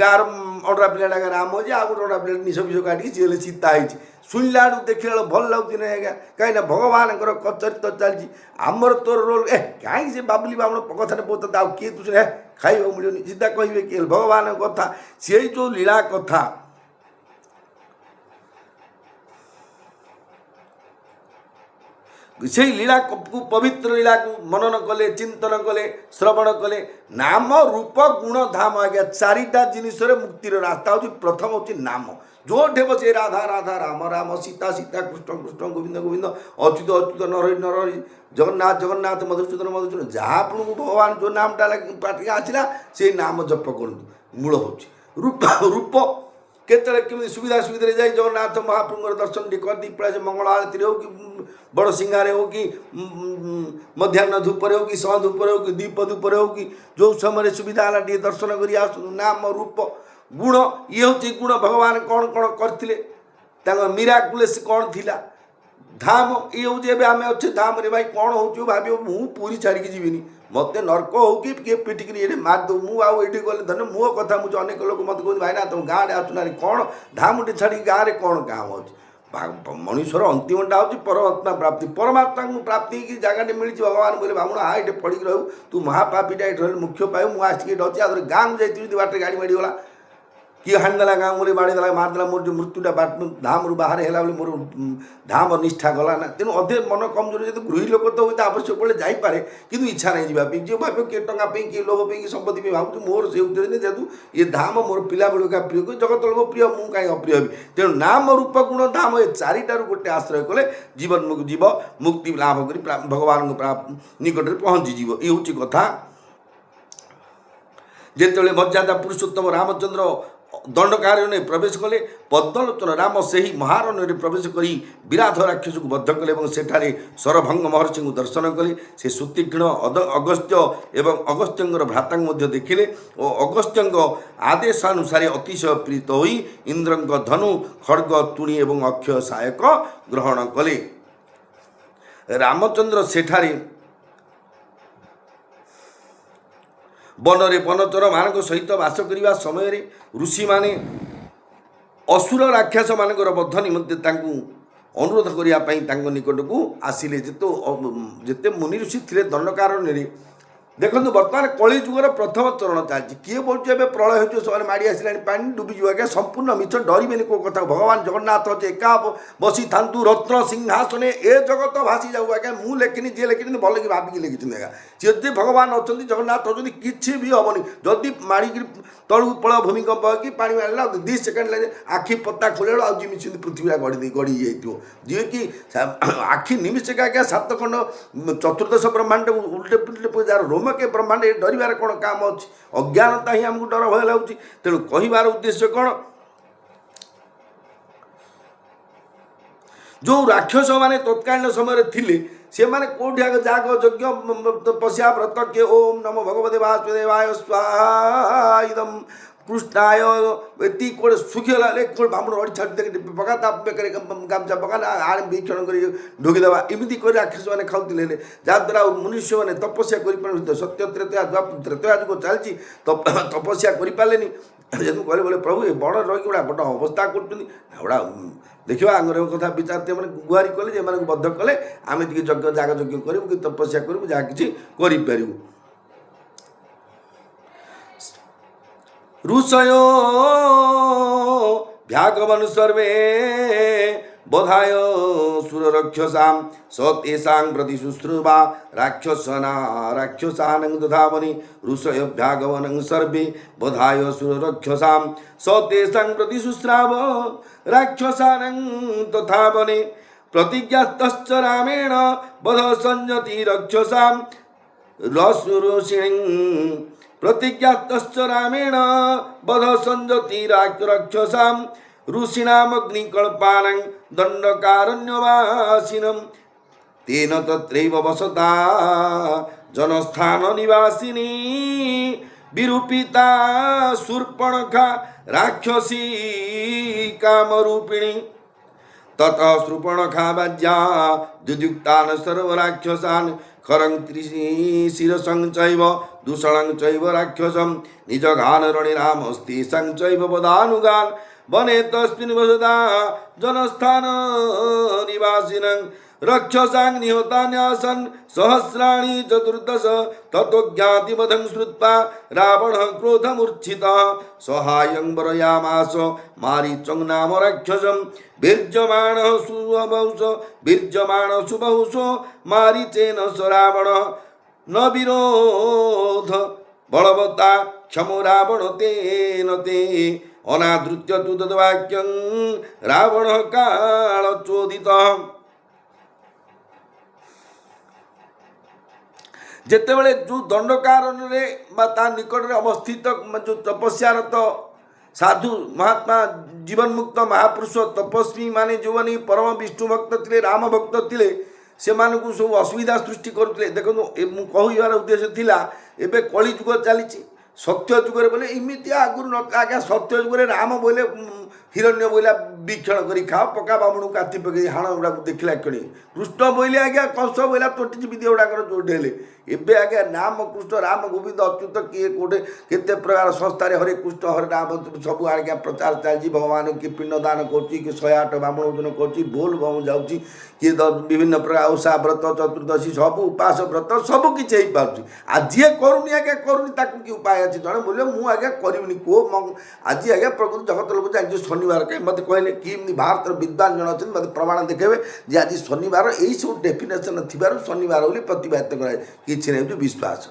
गाँव अंडरा पिलाटा राम हो गोटे अंडरा पिला निश फिश काटिक सी सीता है शुणिला देखला भल लगुच ना आज्ञा कहीं भगवान चरित्र चलती आमर तोर रोल कहीं से बाबुली बामण कथा बहुत आउ किए तुझे खाइबा मिलनी सीधा कहे कि भगवान कथा से जो लीला कथा से लीला को पवित्र लीला को मनन कले चिंतन कले श्रवण कले नाम रूप गुण धाम आज्ञा चारिटा जिनिस मुक्तिर रास्ता हूँ प्रथम हूँ नाम जो ढेब से राधा राधा राम राम सीता सीता कृष्ण कृष्ण गोविंद गोविंद अच्युत अच्युत नरहरि नरहरि जगन्नाथ जगन्नाथ मधुसूदन मधुसूदन जहाँ आपको भगवान जो नामटा पाटिके आसला से नाम जप करूँ मूल हूँ रूप रूप केतले केमी सुविधा सुविधा जाए जगन्नाथ महाप्रभुर दर्शन टी कर दी पड़ा मंगल आरती हो कि बड़ सिंगारे हो कि मध्याह्न धूपरे हो कि सह धूपरे हो कि दीप धूपरे हो कि जो समय सुविधा है टे दर्शन कर नाम रूप गुण ये हूँ गुण भगवान कौन कौन करते मिराकुलेस कौन थिला धाम ये हूँ आम अच्छे धाम रे भाई कौन हो भाव मु पूरी छाड़ी जीविनी मत नर्क हो कि किए पिटिक ये मारिदेव मुझे गले धन मो कथा मुझे अनेक लोग मत कहते भाई ना तुम गाँव आसुना कौन धाम छाड़ी गाँव में कौन काम अच्छे मनुष्यर अंतिमटा हूँ परमात्मा प्राप्ति परमात्मा को प्राप्ति की जगह मिली भगवान बोले बामुण आ ये पड़ी रहू तू महापापीटा ये मुख्य पाए मुझे आसिक अच्छी आदर गाँव को जाती बाटे गाड़ी माड़ीगला किए हाणीदेला गाँव में मारिदेला मारिदेला मोर जो मृत्युटा बाट धाम रू बाहर है मोर धाम निष्ठा गला ना तेणु अधे मन कमजोर जो गृही लोक तो होता आवश्यक पड़े जापे कि इच्छा नहीं जावाई जो भाव किए टाँग किए लोभ कि संपत्ति भाव मोर से उद्देश्य जेहतु ये धाम मोर पिला बेलू का प्रिय जगत लोक प्रिय मुझे कहीं अप्रिय भी तेणु नाम रूप गुण धाम ये चारिटार गोटे आश्रय कले जीवन जीव मुक्ति लाभ कर भगवान निकट में पहुँचीज ये हूँ कथा जिते मर्यादा पुरुषोत्तम रामचंद्र दंडकारण्य प्रवेश कले पद्मलोचन राम से ही महारण्य प्रवेश करी विराध राक्षस को बद्ध कले सेठारे सरभंग महर्षि को दर्शन कले से सुतीक्षण अगस्त्य एवं अगस्त्यर भ्राता देखिले और अगस्त्य आदेशानुसार अतिशय प्रीत हो इंद्र धनु खड्ग तुणी एवं अक्षय सहायक ग्रहण कले रामचंद्र सेठारे बनरे बनचर मान सहित बास करने समय ऋषि माने असुर राक्षस मानकर बद्ध निमंत्ते अनुरोध करने निकट को आसिले जिते मुनि ऋषि थे दंडकारण्य देखो बर्तमान कली जुगर प्रथम चरण चलती किए बोलते प्रलय हो सब माड़ी आसला पा डुबीज आज्ञा संपूर्ण मिछ डरबे कौ कथा भगवान जगन्नाथ अच्छे एका बसी था रत्न सिंहासन ए जगत भासी जाऊ आज्ञा मुझे लेखिनी जी लिखी भल कि भाविकी लिखी आज्ञा जी भगवान अच्छा जगन्नाथ अच्छा किसी भी हेनी जदि माड़ी तलू पड़ भूमिकंप कि पा मारा 2 सेकेंड लगे आखि पत्ता खोल आमि पृथ्वी गड़ी जाइए जी कि आखि निमिषक आज्ञा 7 खंड चतुर्दश ब्रह्मांड उल्टे पुलटे जार रोम के ब्रह्मांड डरबार कौन काम अच्छे अज्ञानता ही आमको डर भय लगुच तेणु कहबार उद्देश्य कौन जो राक्षस माने तत्कालीन समय थिले से माने कोठी आगे जाग यज्ञ तपस्या व्रत के ओम नमो भगवते वासुदेवाय स्वाहा इदम कृष्णाय एति कोड़े सुखीगला कोड़ बामण अड़ी छाड़ी पका ताप गामचा पका आड़ वीक्षण कर ढोकीदेवा एमती कर राक्षस मैंने खाऊले जहाद्वारा मनुष्य मैंने तपस्या कर सत्य त्रेतया जुग चलती तपस्या करें जेहतु कहले बोले प्रभु ये बड़ रही गोटा बड़ अवस्था करा देखा आंगर कथा विचारते मैंने गुहारी कले बद्ध कले आम टे यज्ञ जाग यज्ञ करूँ कि तपस्या करूँ जहाँ कि करूँ ऋषयो भ्यागवन सर्वे बोधाय सुररक्षसां सतेषां प्रति शुश्रूवा राक्षसानं दधावनि ऋषय भ्यागवनं सर्वे बोधाय सुररक्षसां सतेषां प्रति शुश्राव राक्षसानं तथावने प्रतिज्ञातश्च रामेण वध संयति रक्षसां रसुरुषिणीं प्रतिज्ञातश्च रामेण वध संयति राक्षसां ऋषीणामग्निकल्पानं दंडकारण्यवासिनं तेन तत्रैव वसता जनस्थान निवासिनी विरूपिता शूर्पणखा राक्षसी कामरूपिणी ततः शूर्पणखा वाज्या दुदुक्तान् सर्वराक्षसान् खरं शिरसं चैव दूषणं चैव राक्षसं निजघान रणिरामस्तेषां चैव वदानुगान् वने तस्मिन् वसदा जनस्थान निवासिनं रक्षसां निहतान्यासन् सहस्राणि चतुर्दश ततो ज्ञातिवधं श्रुत्वा रावणः क्रोधमूर्छितः सहायं वरयामास मारीचं नाम राक्षसं वीर्यमाणः सुबहुसो मारीचेन स रावणः न विरोध बलवता क्षमो रावण तेन ते अनादृत्य तु तद्वाक्यं रावणः कालचोदितः। जेतेबेले जो दंडकारण्य निकट में अवस्थित जो तपस्यारत साधु महात्मा जीवन मुक्त महापुरुष तपस्वी माने जो माने परम विष्णु भक्त थे राम भक्त थे से सब असुविधा सृष्टि करुले। देखो कहबार उद्देश्य थिला एबे कली जुग चली सत्य जुगे बोले इमिति आगुरी न आज्ञा सत्य जुगे राम बोले हिरण्य बोला बीक्षण करी खाओ पका बामण काथी पकई हाण गुड़ा देखला कणी कृष्ण बोले आज्ञा कंस बोला तोटी विद्या गुड़ाक जोड़े एबे आज्ञा राम कृष्ण राम गोविंद अच्युत किए कोटे केते प्रकार संस्था हरे कृष्ण हरे राम सब आज्ञा प्रचार चलती भगवान किए पिंडदान कर 108 बामण ओजन कर बोल बम जाऊँगी किए विभिन्न प्रकार ओषा व्रत चतुर्दशी सब उपास व्रत सब किसी हो पार्टी आज जी करूनी आज्ञा करूनी ताकू कि उपाय अच्छे जड़े बोले मुझे आज्ञा करी कहो आज आज्ञा प्रकृति जगत लोग जाए शनिवार कहीं मत कहले कि भारत विद्वान जन अच्छे मत प्रमाण देखेबे जे आज शनिवार यही सब डेफिनेसन थी शनिवार बोली प्रतिपादित कराए किसी नहीं विश्वास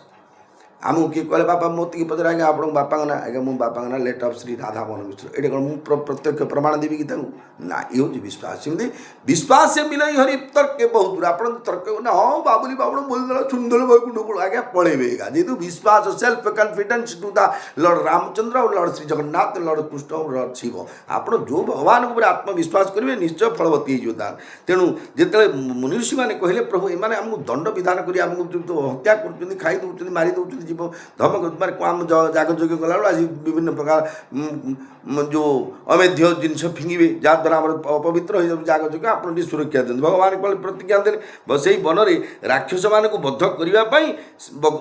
आमको किए कहले बापा मोती पचर आज्ञा आप बापा ना आज्ञा मो बापा ना लेट ऑफ श्री राधा मोहन मिश्र ये कौन प्रत्यक्ष प्रमाण देवी कि ना ये हूँ विश्वास सेमती विश्वास से मिले हरि तर्क बहुत दूर आप तर्क ना हाँ बाबुली बाबू बोलदेला सुंदर वैकुंठ को आज्ञा पलैबे जेहतु विश्वास self confidence to the lord Ramchandra और लॉर्ड श्री जगन्नाथ लॉर्ड कृष्ण और लॉर्ड शिव आप जो भगवान को आत्मविश्वास करेंगे निश्चय फलवती होदान तेणु जिते मुनि ऋषि मैंने कहले प्रभु एम आमको दंड विधान कर हत्या कर खाई दौरान मारी दौरान धमक मारे आम जागज्ञ गला आज विभिन्न प्रकार जो अमेध्य जिनस फिंगे जहाँद्वारा आम अपवित्र हो जागज्ञ आप सुरक्षा देते भगवान कल प्रतिज्ञा देने से वन में राक्षस मान को बद्ध करने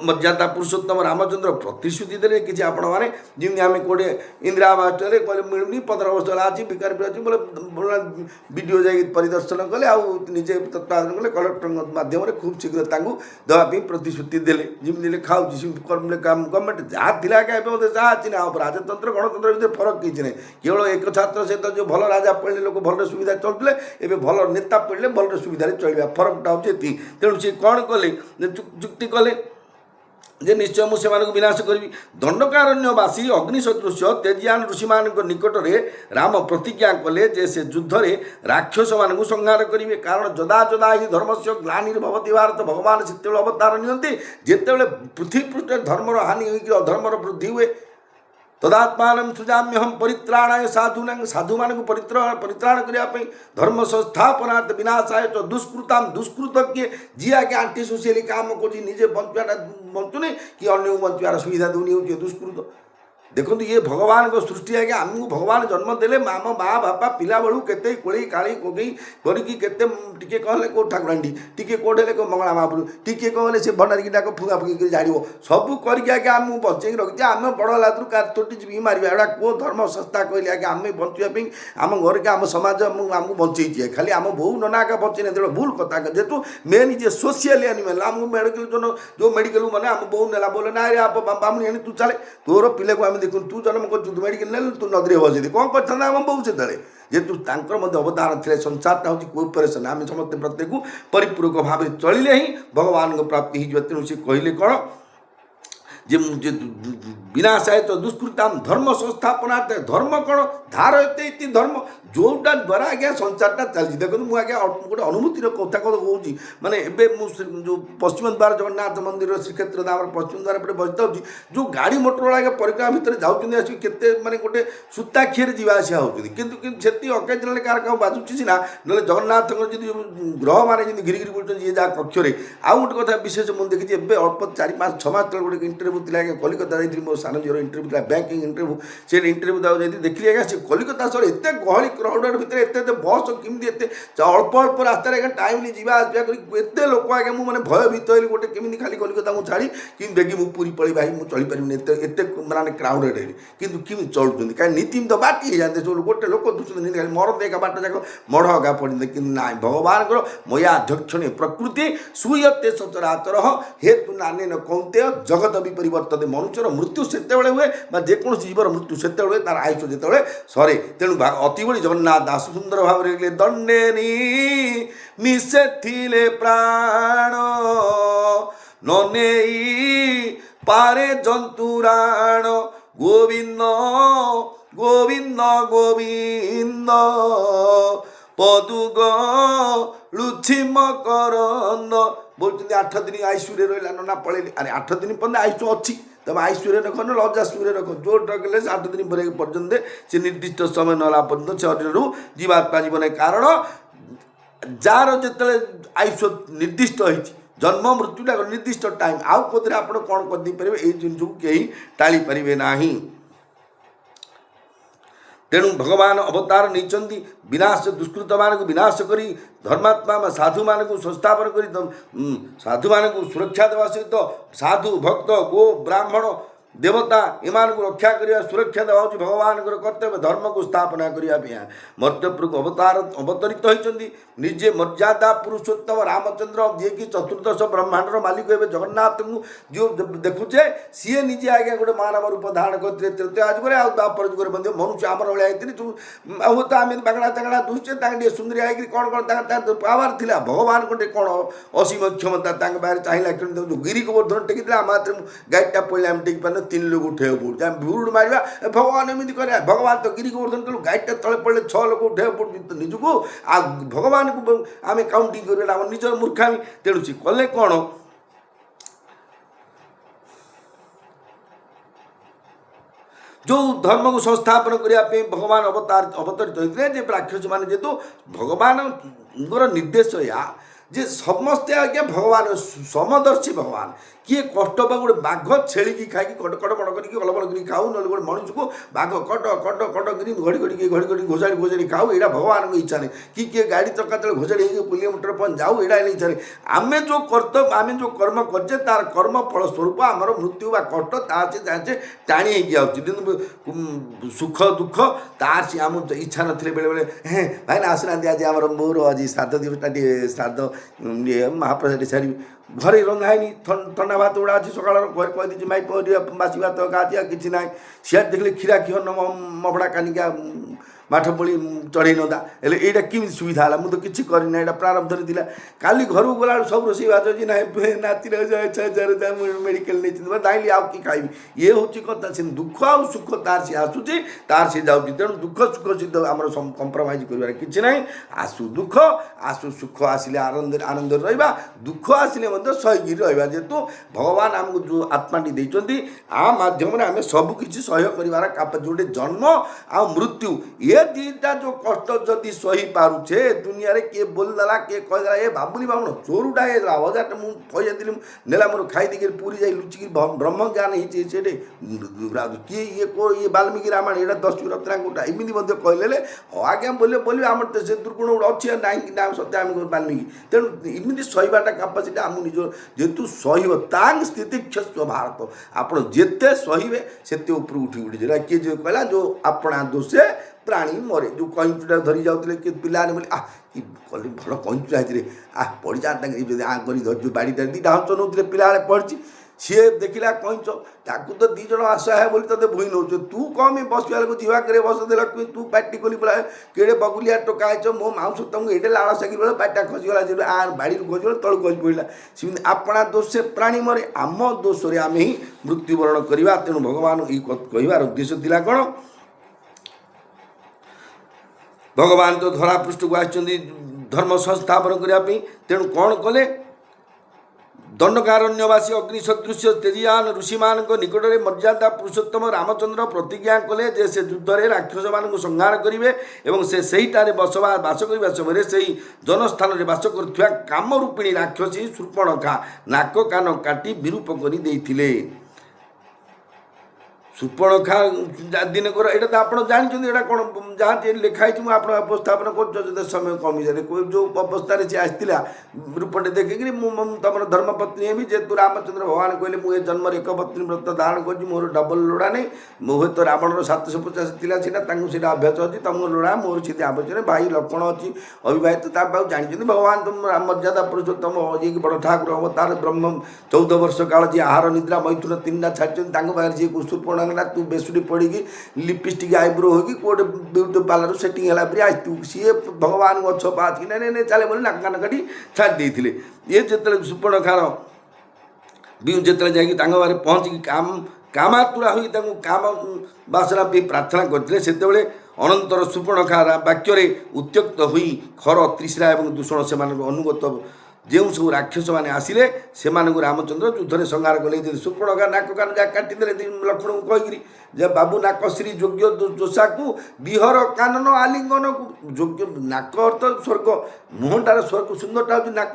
मर्यादा पुरुषोत्तम रामचंद्र प्रतिश्रुति देते कि आपण मैंने जमी आम कौटे इंदिरा आवास कहले मिलूनी 15 वर्ष आज बेकार भी अच्छी बोले वीडियो जाए परिदर्शन कले आजे तत्वाधान कले कलेक्टर मध्यम खूब शीघ्र देवाई प्रतिश्रुति देले जमी खाऊ गवर्नमेंट जहाँ थी जहाँ अच्छी ना राजतंत्र गणतंत्र भितर फरक किसी नहीं केवल एक छात्र सहित जो भल राजा पढ़ले लोक भल सुविधा चलते एवं भल नेता पढ़ले भल सुविधा चलवा फरकटा हूँ तेणु सी कौन कले चुक्ति कले जे निश्चय मुझे विनाश करी दंडकारण्यवासी अग्निशत्रुष तेजियान ऋषि मान निकट में राम प्रतिज्ञा कले जे से युद्ध में राक्षस मान संहार करेंगे कारण जदा जदा ही धर्म से ग्लानिर्भवती भारत भगवान से अवतार नियंती जिते पृथ्वी पृष्ठ धर्मर हानि हो अधर्मर वृद्धि हुए तदात्मान सृजाम्यहम परित्राणाय साधुना साधु मान को परित्राण करने धर्म संस्थापनार्थ विनाशाय तो दुष्कृत किए जी आगे आंटी सोशियली काम कर निजे बंचवाटा बंचुने कि अन्य बंचार सुविधा दूनी हो दुष्कृत देखो ये भगवान को सृष्टि है कि आमको भगवान जन्म देले आम माँ बापा पिला बेलू केते कोड़ी काली कोई करके केते टिके कहले को ठाकुरांडी टिके कोडेले को मंगला महाप्रभु टिके कहले से भंडारी गिटा को फुगा फुगी कर जाड़ो सब करके आगे आम बचे रखी आम बड़ लातरू काटोटी जी मारे एटा को धर्म संस्था कहले आगे आम बचापी आम घर के आम समाज आमको बचे खाली आम बो नना का बचे नहीं भूल कथा जेहतु मेन जे सोशियल एनिमल आम मेडिकल जो मेडिकल मैंने आम बो नेला बोले ना आप बामणी तू चले तोर पिले को देखो तू जन्म कर तू मेडिकल ने तू नदी बसती कौन करता आम बहु से जेहतु अवदान थे संसारटा हूँ कोऑपरेशन आम समस्त प्रत्येक परिपूरक भाव चलिले ही भगवान को प्राप्ति हो तेणु सी कहले कौन जे विनाशाय तो दुष्कृताम धर्म संस्थापनार्थ धर्म कौन धारयते धर्म जोटा द्वारा आज्ञा संसारटा चलती देखो मुझे आज्ञा गोटे अनुभूतिर कथा कहूँ माने जो पश्चिम द्वार जगन्नाथ मंदिर श्रीक्षेत्र धाम पश्चिम द्वार पर बसता हूँ जो गाड़ी मोटर आगे परिक्रमा भितर जाऊँ आस के माने गोटे सूता खीर जावासिया होती से अकेजनाल कार क्या बाजुची सीना ना जगन्नाथ ग्रह मैंने घिरी घिरी बोलते ये जहाँ कक्षर आउ गोटे कथा विशेष मुझे देखी अल्प 4-5-6 मास तक गोटे इंटरव्यू इंटरव्यू थी आगे कलिकता जाइए मो सान झीर इंटरव्यू था बैंकिंग इंटरव्यू से इंटरव्यू देवाई देखिए आगे से कलिकता सहर एत गहली क्राउडेड भितर एत बस केमी एत अल्प अल्प रास्तार आगे टाइमली जावा आसा कर लोक आगे मुझे भयभीत हली गोटे केमी खाली कलिकता मुझे छाड़ी कि देखी मुझे पूरी पड़ी भाई मुझे चली पारि एत मानने क्राउडेड है कि केमी चलुँच कहीं नीति तो बाटी जाते सब गोटे लोक दूसरे खाली मरद एका बाट जाक मढ़ एका पड़ते कि ना भगवान मया अध्यक्षणे प्रकृति सूयते सचराचर हेतु नाने न कौंते जगत भी परिवर्तन मनुष्यर मृत्यु से हुए जेको जीवर मृत्यु से तार आयुष जो सरे तेणु अति बड़ी जगन्नाथ दास सुंदर भाव दंडे मिसे थिले प्राण नने पारे जंतुराण गोविंद गोविंद गोविंद पदुग लुचिम करंद बोलते 8 दिन आईसीयू रहा नना पड़े अरे 8 दिन पर्यटन आईसीयू अच्छी तब आईसीयू रख ना लजासीयू रख जो रखले 8 दिन पर्यंत से निर्दिष्ट समय नाला पर्यटन शरीर जीवात्मा जीवन कारण जार जो आयुष निर्दिष्ट होती जन्म मृत्युटा निर्दिष्ट टाइम आउ कदे आप कौन करदे ये जिन को कहीं टाली पारे ना। तेणु भगवान अवतार नहीं विनाश दुष्कृत मान को विनाश करी धर्मात्मा साधु मान को संस्थापन करी साधु मान को सुरक्षा देवा सहित साधु भक्त गो ब्राह्मण देवता एमान को रक्षा करने सुरक्षा देवा भगवान कर्तव्य धर्म को स्थापना करने मर्त्यपुर को अवतार अवतरित होती निजे मर्यादा पुरुषोत्तम रामचंद्र जी की चतुर्दश ब्रह्मांडर मालिक हे जगन्नाथ को जो देखुचे सी निजे आज्ञा गोटे मानव रूप धारण करते तृतीय युगे आपर युगे मध्य मनुष्य आमर भाई होते तो आम बागड़ा तागड़ा दुष्टे सुंदरी आई कौन कौन पावर थिला भगवान गोटे कौन असीम क्षमता बाहर चाहिए जो गिरी गोवर्धन टेकी मात्र गाइडटा पड़े आम टेकी पारे 3 लोग उठे पड़े भूड़ मारा भगवान एमती कर भगवान तो गिरी गोवर्धन कलु गाइडटा तले पड़े 6 लोग उठे पड़े निजको आ भगवान को आम काउंटिंग कर निजर मूर्खामी तेणु सी कले कौन जो धर्म को संस्थापन करने भगवान अवतरित होते राक्षस मान जेहेतु भगवान निर्देश या जे समस्ते आज्ञा भगवान समदर्शी भगवान किए कष्ट पा गोटे बाघ छेली खाई कट कट कट करके अलबल कर खाऊ ना गोटे मनुष्य को बाघ कट कट कट कर घड़ी घड़ी घोषाड़ी घोषाड़ी खाऊ यहाँ भगवान को इच्छा नहीं कि किए गाड़ी चक्का तले घोषाड़ी पुलिया मोटर पन जाऊ यहाँ इच्छा नहीं आम जो कर्तव्य आम जो कर्म करे तार कर्म फल स्वरूप आमर मृत्यु बा कष्ट ताचे टाणी होगी सुख दुख तार से आम इच्छा ना बेले बेले हे भाई ना आसना आज आम मोर आज श्राद्ध दिवस श्राद्ध महाप्रसाद सारी घरे रंधा है ठंडा भात गुड़ा अच्छी सकाल घर कहीदी माई बासी भात गादिया कि ना सियार देखले खीरा खीर मबड़ा कानिका माठ पड़ी चढ़ई नदा यहाँ कि सुविधा है मुझे किसी करना यहाँ प्रारंभ थी काली घर को गला सब रोषे बाज अच्छी ना नाती मेडिकल नहीं दाइली आउ कि खाइबी ये हूँ कथा से दुख आ सुख तार सी आसूसी तार सी जाऊँगी तेणु दुख सुख सहित आम कंप्रोमाइज कर कि ना आसु दुख आसु सुख आसिले आनंद रहा दुख आसिले सहीकि रहा जेहेतु भगवान आमको जो आत्माटी देते आ माध्यम आम सबकि सह्य कर जोटे जन्म आ मृत्यु ये दीटा जो कष्ट जदि सही पारुछे दुनिया रे किए बोलदेला किए कहीदेला ये बाबुनी बाबुन चोरुटा ये हजार मुझे पैसा दिली नेला मोर खाई दी पूरी जाई लुचिकी ब्रह्म ज्ञान होती किए ये वाल्मीकि रामायण यहाँ 10 रत्नांगुटा एमती कहले आज्ञा बोले बोले आम से दुर्गुण गोटे अच्छी ना सत्य आम वाल्मीकि तेणु एमती सहवाटा कापासीटी आम निज जेहेतु सह स्थिति क्षस्व भारत आप जिते सहे से ऊपर उठी उठी किए जो कहला जो अपना दोषे प्राणी मरे जो कईचुटा धरी जाते कि पिला बोले कि भल कईचुटा है पड़ जाता धर बाड़ीटा दीटा हंस नौते पिला पड़ी सी देखला कईच ताकू तो 2 जन आशा है बोली ते भूई नौ तू कम बस को जीवा करे बस देला तू पार्टी कली बोला केड़े बगुलिया टोकाच मो माउस तुमको एडे लाड़ साइकिल बोला पाटा खसीगला आर बाड़ी खसीगला तल खसी पड़ा सेमती अपना दोषे प्राणी मरे आम दोष आम ही मृत्युवरण करवा तेणु भगवान ये कहबार उद्देश्य थिला कौन भगवान तो धरा पृष्ठ को आसुच्च धर्म संस्थापन करने तेणु कौन कले दंडकारण्यवासी अग्नि सदृश तेजियान ऋषि मान निकट में मर्यादा पुरुषोत्तम रामचंद्र प्रतिज्ञा कले जे से युद्ध में राक्षस मान संहार करेंगे और से सहीटार बास करने समय से जनस्थान में बास कर कामरूपिणी राक्षसी शूर्पणखा नाक कान काटी विरूप कर ସୁପର୍ଣ୍ଣଖା ଦିନେ କର ଏଇଟା ତ ଆପଣ ଜାଣିଛନ୍ତି ଏଇଟା କ'ଣ ଯାହା ଲେଖା ହେଇଛି ମୁଁ ଆପଣ ଉପସ୍ଥାପନ କରୁଛି ଯଦି ସମୟ କମିଯାଏ ଯେଉଁ ଅବସ୍ଥାରେ ସେ ଆସିଥିଲା ରୂପଟେ ଦେଖିକିରି ମୁଁ ତମର ଧର୍ମପତ୍ନୀ ହେବି ଯେହେତୁ ରାମଚନ୍ଦ୍ର ଭଗବାନ କହିଲେ ମୁଁ ଏ ଜନ୍ମରେ ଏକ ପତ୍ନୀ ବ୍ରତ ଧାରଣ କରିଛି ମୋର ଡବଲ ଲୋଡ଼ା ନାହିଁ ମୁଁ ହୁଏତ ରାବଣର 750 ଥିଲା ସେଇଟା ତାଙ୍କୁ ସେଇଟା ଅଭ୍ୟାସ ଅଛି ତମର ଲୋଡ଼ା ମୋର ସେଇଠି ଆବଶ୍ୟକ ଭାଇ ଲକ୍ଷ୍ମଣ ଅଛି ଅବିବାହିତ ତା ପାଖକୁ ଜାଣିଛନ୍ତି ଭଗବାନ ତୁମ ମର୍ଯ୍ୟାଦା ପୁରୁଷୋତ୍ତମ ଯିଏକି ବଡ଼ ଠାକୁର ହେବ ତାର ବ୍ରହ୍ମ 14 ବର୍ଷ କାଳ ଯିଏ ଆହାର ନିଦ୍ରା ମୈଥୁନ ତିନିଟା ଛାଡ଼ିଛନ୍ତି ତାଙ୍କ ପାଖରେ ଯିଏ ସୁପର୍ଣ୍ଣ ତୁ ବେସୁଡ଼ି ପଡ଼ିକି ଲିପଷ୍ଟିକ୍ ଆଇବ୍ରୋ ହୋଇକି କେଉଁଟେ ବ୍ୟୁଟି ପାର୍ଲର ସେଟିଂ ହେଲା ପରେ ଆସିଥିବୁ ସିଏ ଭଗବାନ ଗଛ ପାଚି ନାଇଁ ନାଇଁ ଚାଲେ ବୋଲି ନାକ କାନ କାଟି ଛାଡ଼ି ଦେଇଥିଲେ ଇଏ ଯେତେବେଳେ ସୁପର୍ଣ୍ଣଖାର ଯେତେବେଳେ ଯାଇକି ତାଙ୍କ ପାଖରେ ପହଞ୍ଚିକି କାମାତୁରା ହୋଇ ତାଙ୍କୁ କାମ ବାସନା ପାଇଁ ପ୍ରାର୍ଥନା କରିଥିଲେ ସେତେବେଳେ ଅନନ୍ତର ସୁପର୍ଣ୍ଣଖା ବାକ୍ୟରେ ଉତ୍ତ୍ୟକ୍ତ ହୋଇ ଖର ତ୍ରିଶିରା ଏବଂ ଦୂଷଣ ସେମାନଙ୍କ ଅନୁଗତ ଯେଉଁ ସବୁ ରାକ୍ଷସମାନେ ଆସିଲେ ସେମାନଙ୍କୁ ରାମଚନ୍ଦ୍ର ଯୁଦ୍ଧରେ ସଂହାର କଲେ ସୁପର୍ଣ୍ଣଖା ନାକ କାନ ଯାହା କାଟିଦେଲେ ଲକ୍ଷ୍ମଣଙ୍କୁ କହିକିରି ଯେ ବାବୁ ନାକ ଶ୍ରୀ ଯୋଗ୍ୟ ଦୋଷାକୁ ବିହର କାନନ ଆଲିଙ୍ଗନକୁ ଯୋଗ୍ୟ ନାକ ଅର୍ଥ ସ୍ୱର୍ଗ ମୁହଁଟାର ସ୍ୱର୍ଗ ସୁନ୍ଦରଟା ହେଉଛି ନାକ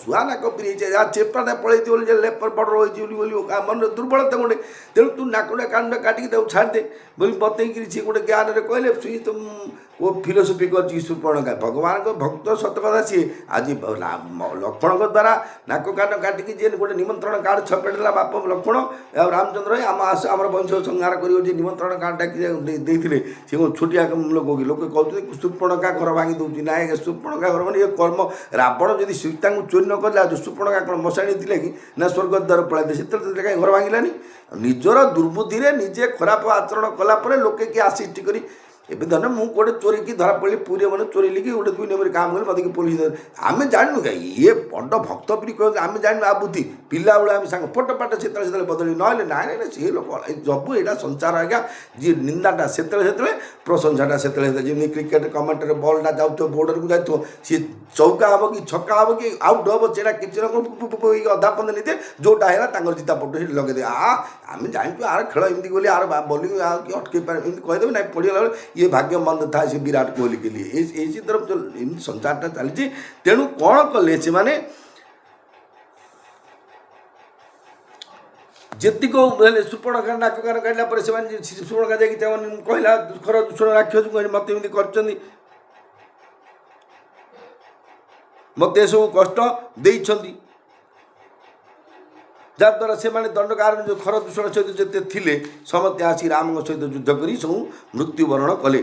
ଶୁଆ ନାକ ପିରିଛି ଯାହା ଚେପାଟା ପଳେଇଛି ବୋଲି ଯେ ଲେପର ବଡ଼ ରହିଛି ବୋଲି ମନରେ ଦୁର୍ବଳତା ଗୋଟେ ତେଣୁ ତୁ ନାକଟା କାନଟା କାଟିକି ତାକୁ ଛାଡ଼ିଦେ ବୋଲି ବତେଇକିରି ସିଏ ଗୋଟେ ଜ୍ଞାନରେ କହିଲେ ସିଏ ତ ଓ ଫିଲୋସଫି କରିଛି ସୁପର୍ଣ୍ଣଖା ଭଗବାନଙ୍କ ଭକ୍ତ ସତ କଥା ସିଏ ଆଜି ଲକ୍ଷ୍ମଣଙ୍କ ଦ୍ୱାରା ନାକ କାନ କାଟିକି ଯିଏ ଗୋଟେ ନିମନ୍ତ୍ରଣ କାର୍ଡ଼ ଛପେଇଦେଲା ବାପ ଲକ୍ଷ୍ମଣ ଆଉ ରାମଚନ୍ଦ୍ର ଆମର ବଂଶ ସଂହାର କରିବ ଯେ ନିମନ୍ତ୍ରଣ କାର୍ଡ଼ଟା ଦେଇଥିଲେ ସେ କ'ଣ ଛୋଟିଆ ଲୋକ କି ଲୋକେ କହୁଛନ୍ତି ସୁପର୍ଣ୍ଣଖା ଘର ଭାଙ୍ଗି ଦେଉଛି ନାଇଁ ସୁପର୍ଣ୍ଣଖା ଘର ମାନେ ଏ କର୍ମ ରାବଣ ଯଦି ସୀତାଙ୍କୁ ଚୋରି ନ କରିଲା ଆଉ ସୁପର୍ଣ୍ଣଖା କ'ଣ ମଶାଣି ଥିଲେ କି ନା ସ୍ୱର୍ଗଦ୍ୱାର ପଳାଇଥିଲେ ସେତେବେଳେ କାହିଁ ଘର ଭାଙ୍ଗିଲାନି ନିଜର ଦୁର୍ବୁଦ୍ଧିରେ ନିଜେ ଖରାପ ଆଚରଣ କଲା ପରେ ଲୋକେ କିଏ ଆସିଷ୍ଟି କରି ଏବେ ଧର ମୁଁ ଗୋଟେ ଚୋରିକି ଧରା ପଡ଼ିଲି ପୁରୀ ମାନେ ଚୋରିଲି କି ଗୋଟେ 2 ନମ୍ବର କାମ କଲି ମୋତେ ପୋଲିସ ଆମେ ଜାଣିନୁ କାହିଁ ଇଏ ବଡ଼ ଭକ୍ତ ପ୍ରିୟ କହନ୍ତି ଆମେ ଜାଣିନୁ ଆ ବୁଦ୍ଧି ପିଲାବେଳେ ଆମେ ସାଙ୍ଗ ପଟ ପାଟ ସେତେବେଳେ ବଦଳି ନହେଲେ ନାଇଁ ନାଇଁ ସେ ଲୋକ ସବୁ ଏଇଟା ସଂସାର ଆଜ୍ଞା ଯିଏ ନିନ୍ଦାଟା ସେତେବେଳେ ପ୍ରଶଂସାଟା ସେତେବେଳେ ଯେମିତି କ୍ରିକେଟ କମେଣ୍ଟରେ ବଲ୍ଟା ଯାଉଥିବ ବୋର୍ଡରକୁ ଯାଇଥିବ ସିଏ ଚୌକା ହେବ କି ଛକା ହେବ କି ଆଉଟ୍ ହେବ ସେଇଟା କିଛି ଅଧା ପନ୍ଦର ନେଇଥିବେ ଯେଉଁଟା ହେଲା ତାଙ୍କର ଜିତା ପଟ ସେଠି ଲଗେଇଦେବେ ଆମେ ଜାଣିଛୁ ଆର ଖେଳ ଏମିତି ବୋଲି ଆର ବୋଲିଂ ଆଉ କି ଅଟକେଇ ପାରେ ଏମିତି କହିଦେବେ ନାଇଁ ପଡ଼ିଗଲା ବେଳେ ये भाग्यमंद था से विराट कोहली के लिए इसी तरफ संसारटा चली तेणु कौन कले से माने जेतिको सुपर्णखा नाक कान काटला पर सुपर्णखा जाकि कहला खर दूषण राक्षस मत एमती कर मत सब कष्ट देइछंती जहाँद्वारा से दंडकार जो खर दूषण सहित जिते थे समस्ते आसी राम सहित युद्ध कर सब मृत्युवरण कले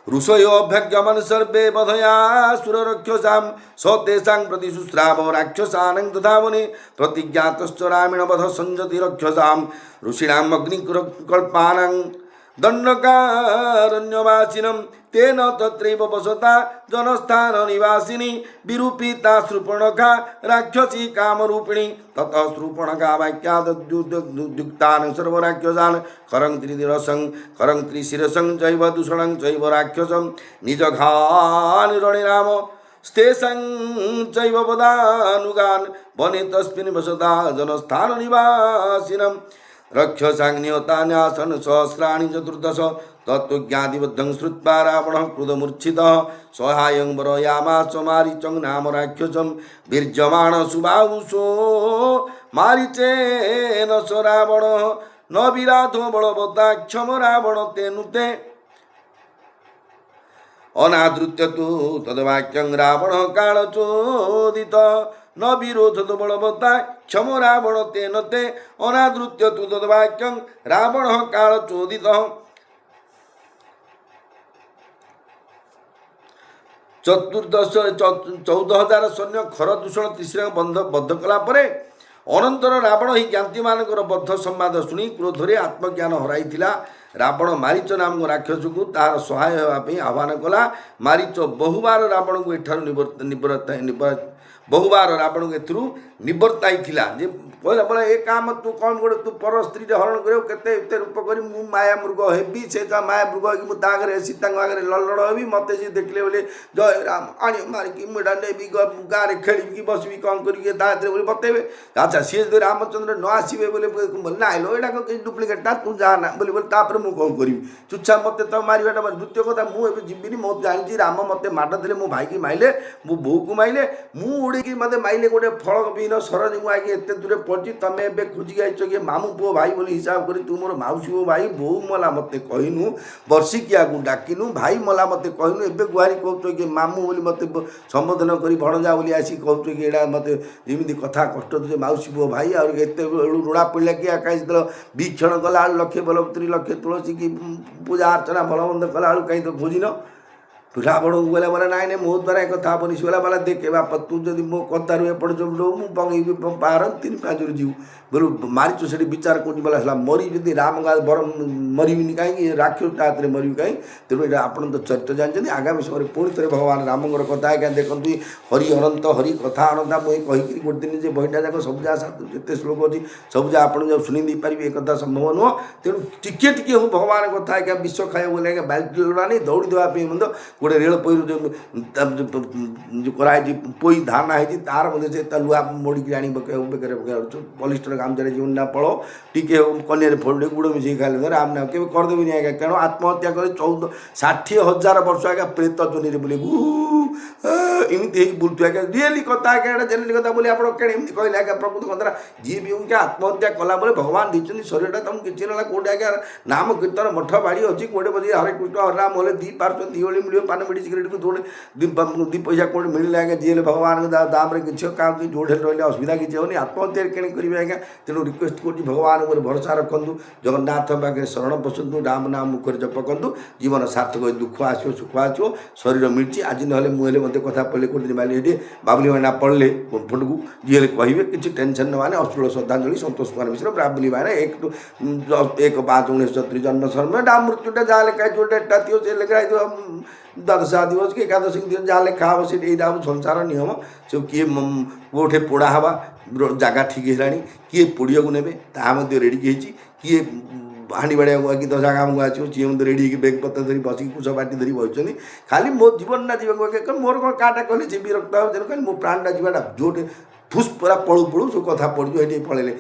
ऋषयो अभ्यगमन सर्वे बधया सुर रक्षसा सतेषा प्रति शुश्राव राक्षसानं दधावने प्रतिज्ञातश्च रामेण वध संजति रक्षसा ऋषीणाम अग्निकल्पानां दंडकारण्यवासिनं तेन तत्रैव वसता जनस्थान निवासिनी विरूपिता शूर्पणखा राक्षसी कामरूपिणी ततः शूर्पणखा वाक्याद्युक्तान् सर्वराक्षसान् खरं त्रिदिरसं खरं त्रिशिरसं चैव दूषणं चैव राक्षसं निजघान् रणिराम स्तेषं चैव वदानुगान् वने तस्मिन् वसता जनस्थान निवासिनं रक्षसाग्निहतान्यासन सहस्राणि चतुर्दश तत्त्वज्ञातिबद्धं श्रुत्वा रावणः क्रुधमूर्छितः सहायं वरयामास मारीचं नाम राक्षसं वीर्यमाण सुबाहुषो मारीचेन स रावणः न विराधो बलवता क्षम रावण तेनुते अनादृत्य तु तद्वाक्यं रावणः कालचोदित न विरोध तो बलवता क्षम रावण तेन ते अनादृत्य तु तद्वाक्यं रावणः कालचोदित 14,000 सैन्य खर दूषण त्रिशिरा बद्ध कलापर अनंतर रावण ही ज्ञाति मानकर बद्ध संवाद शुणी क्रोधरे आत्मज्ञान हराई रावण मारीच नाम राक्षस को तार सहाय होगापी आह्वान कला मारीच बहुबार रावण को एठार बहुबार रावण को एथुरु निवर्ताई जे कहला बोला ए काम तू कौन गोटे तू पर स्त्री हरण कर केते रूप करी मु माया मृग हेबी से माया मृग कि मुझे आगे सीता आगे लड़ हेबी मत सी देखले बोले जय राम आनी मारिकी मुझा नेबी गाँव खेली कि बसबी कौन करी बोले बतेबे अच्छा सी जो रामचंद्र न आसबे बोले ना लो यहाँ डुप्लिकेटा तू जाना बोले बोले तापर मुझे कौन करी चुच्छा मत तो मारिबाटा द्वितीय कथा मुझे जीविनी मत जानी राम मत माड़ देले मो भाई की माइले मो बो को माइले मुझे ଦେଇକି ମୋତେ ମାଇଲେ ଗୋଟେ ଫଳ ବିହୀନ ସରଜ ମୁଁ ଆଜ୍ଞା ଏତେ ଦୂରେ ପଡ଼ିଛି ତମେ ଏବେ ଖୋଜିକି ଆଇଛ କି ମାମୁଁ ପୁଅ ଭାଇ ବୋଲି ହିସାବ କରି ତୁ ମୋର ମାଉସୀ ପୁଅ ଭାଇ ବୋଉ ମଲା ମୋତେ କହିନୁ ବର୍ଷିକିଆକୁ ଡାକିନୁ ଭାଇ ମଲା ମୋତେ କହିନୁ ଏବେ ଗୁହାରି କହୁଛ କି ମାମୁଁ ବୋଲି ମୋତେ ସମ୍ବୋଧନ କରି ଭଣଜା ବୋଲି ଆସିକି କହୁଛ କି ଏଇଟା ମୋତେ ଯେମିତି କଥା କଷ୍ଟ ଦେଉଛି ମାଉସୀ ପୁଅ ଭାଇ ଆଉ ଏତେବେଳୁ ଋଣା ପଡ଼ିଲା କି କାହିଁ ଯେତେବେଳେ ବିକ୍ଷଣ କଲା ବେଳୁ ଲକ୍ଷେ ବଲବତ୍ରୀ ଲକ୍ଷେ ତୁଳସୀ କି ପୂଜା ଅର୍ଚ୍ଚନା ଭଲ ମନ୍ଦ କଲା ବେଳୁ କାହିଁ ତ ଖୋଜିନ ରାବଣକୁ ଗଲା ବୋଲେ ନାଇଁ ନାଇଁ ମୋ ଦ୍ୱାରା ଏ କଥା ହେବନି ସେ ବୋଲା ଦେଖେ ବାପା ତୁ ଯଦି ମୋ କଥାରୁ ଏପଟେ ସବୁ ମୁଁ ପକେଇବି ପାର 3-5 ଯିବୁ ବୋଲୁ ମାରିଛୁ ସେଠି ବିଚାର କରୁଛି ବୋଲା ହେଲା ମରି ଯଦି ରାମ ଗାଁ ବର ମରିବିନି କାହିଁକି ରାକ୍ଷସ ତା ହାତରେ ମରିବି କାହିଁ ତେଣୁ ଏଇଟା ଆପଣ ତ ଚରିତ୍ର ଜାଣିଛନ୍ତି ଆଗାମୀ ସମୟରେ ପୁଣି ଥରେ ଭଗବାନ ରାମଙ୍କର କଥା ଆଜ୍ଞା ଦେଖନ୍ତୁ ହରି ଅନନ୍ତ ହରି କଥା ଅନନ୍ତା ମୁଁ କହିକିରି ଗୋଟେ ଦିନ ଯେ ବହିଟା ଯାକ ସବୁ ଯାହା ଯେତେ ଶ୍ଲୋକ ଅଛି ସବୁ ଯାହା ଆପଣ ଯେଉଁ ଶୁଣି ଦେଇପାରିବେ ଏ କଥା ସମ୍ଭବ ନୁହଁ ତେଣୁ ଟିକେ ଟିକେ ହଉ ଭଗବାନ କଥା ଆଜ୍ଞା ବିଷ ଖାଇବ ବୋଲି ଆଜ୍ଞା ବାଲ୍ଟି ଲଡ଼ାନି ଦୌଡ଼ି ଦେବା ପାଇଁ ମଧ୍ୟ ଗୋଟେ ରେଳ ପଇରୁ ଯେଉଁ କରାହେଇଛି ପୋଇ ଧାରଣା ହେଇଛି ତାର ମଧ୍ୟ ସେ ତା ଲୁହା ମୋଡ଼ିକି ଆଣି ବେକରେ ପକାଉଛୁ ପଲିଷ୍ଟର ଗାମୁଛାରେ ଜୀବନ ନା ପଳ ଟିକେ କନିଆରେ ଫୋଡ଼େ ଗୁଡ଼ ମିଶେଇ ଖାଇଲେ ରାମ ନାମ କେବେ କରିଦେବିନି ଆଜ୍ଞା କାରଣ ଆତ୍ମହତ୍ୟା କରି 60,000 ବର୍ଷ ଆଜ୍ଞା ପ୍ରେତ ଜନିରେ ବୁଲେ ଏମିତି ହେଇକି ବୁଲୁଥିବ ଆଜ୍ଞା ରିଏଲି କଥା ଆଜ୍ଞା ଏଇଟା ଜେନେରାଲି କଥା ବୋଲି ଆପଣ କେଣ ଏମିତି କହିଲେ ଆଜ୍ଞା ପ୍ରକୃତ କଥା ଯିଏ ବି ହଉ ଆତ୍ମହତ୍ୟା କଲା ପରେ ଭଗବାନ ଦେଇଛନ୍ତି ଶରୀରଟା ତମକୁ କିଛି ନେଲା କେଉଁଠି ଆଜ୍ଞା ନାମ କୀର୍ତ୍ତନ ମଠ ବାଡ଼ି ଅଛି କୋଉଠି ବସି ହରେ କୃଷ୍ଣ ହରେ ରାମ ହେଲେ 2 ଓଳି ମିଳିବ ପାନ ମିଡ଼ି ସିଗାରେଟ୍କୁ ଯୋଉଠି 2 ପଇସା କୋଉଠି ମିଳିଲେ ଆଜ୍ଞା ଯିଏ ହେଲେ ଭଗବାନଙ୍କ ଦାମରେ କିଛି କାହାକୁ ଯୋଉଠି ରହିଲେ ଅସୁବିଧା କିଛି ହେଉନି ଆତ୍ମହତ୍ୟାରେ କେଣ କରିବେ ଆଜ୍ଞା ତେଣୁ ରିକ୍ୱେଷ୍ଟ କରୁଛି ଭଗବାନ ଉପରେ ଭରସା ରଖନ୍ତୁ ଜଗନ୍ନାଥ ପାଖରେ ଶରଣ ପଶନ୍ତୁ ରାମ ନାମ ମୁଖରେ ଜପ କରନ୍ତୁ ଜୀବନ ସାର୍ଥକ ଦୁଃଖ ଆସିବ ସୁଖ ଆସିବ ଶରୀର ମିଳିଛି ଆଜି ନହେଲେ ମୁଁ ହେଲେ ମୋତେ କଥା ପଡ଼ିଲେ କୋଉଠି ମାଲି ଏଠି ବାବୁଲି ଭାଇନା ପଡ଼ିଲେ ଫୋଟକୁ ଯିଏ ହେଲେ କହିବେ କିଛି ଟେନସନ୍ ନ ମାନେ ଅଶ୍ଳୀଳ ଶ୍ରଦ୍ଧାଞ୍ଜଳି ସନ୍ତୋଷ କୁମାର ମିଶ୍ର ବାବୁଲି ଭାଇନା 1/5/1973 ଜନ୍ମ ସମୟ ମୃତ୍ୟୁଟା ଯାହା ଲେଖା ହେଇଥିବ ଡେଟ୍ଟା ଥିବ ସେ ଲେଖା ହେଇଥିବ ଦ୍ୱାଦଶ ଦିବସ କି ଏକାଦଶୀ ଦିବସ ଯାହା ଲେଖା ହେବ ସେ ଏଇଟା ହେବ ସଂସାର ନିୟମ ସେ କିଏ କେଉଁଠି ପୋଡ଼ା ହେବା ଜାଗା ଠିକ୍ ହେଲାଣି କିଏ ପୋଡ଼ିବାକୁ ନେବେ ତାହା ମଧ୍ୟ ରେଡ଼ି ହେଇଛି କିଏ ହାଣ୍ଡି ବାଡ଼ିବାକୁ ଆକି ଦଶା କାମକୁ ଆସିବ ସିଏ ମଧ୍ୟ ରେଡ଼ି ହେଇକି ବେଗ ପତ୍ର ଧରି ବସିକି କୁଶ ବାଟି ଧରି ବସିଛନ୍ତି ଖାଲି ମୋ ଜୀବନଟା ଯିବାକୁ ମୋର କ'ଣ କାଟା କହିଲେ ସେ ବିରକ୍ତ ହେବ ତେଣୁ ଖାଲି ମୋ ପ୍ରାଣଟା ଯିବାଟା ଯୋଉଠି ଫୁସ୍ ପୁରା ପଳୁ ପଳୁ ସବୁ କଥା ପଡ଼ିଯିବ ଏଠି ପଳେଇଲେ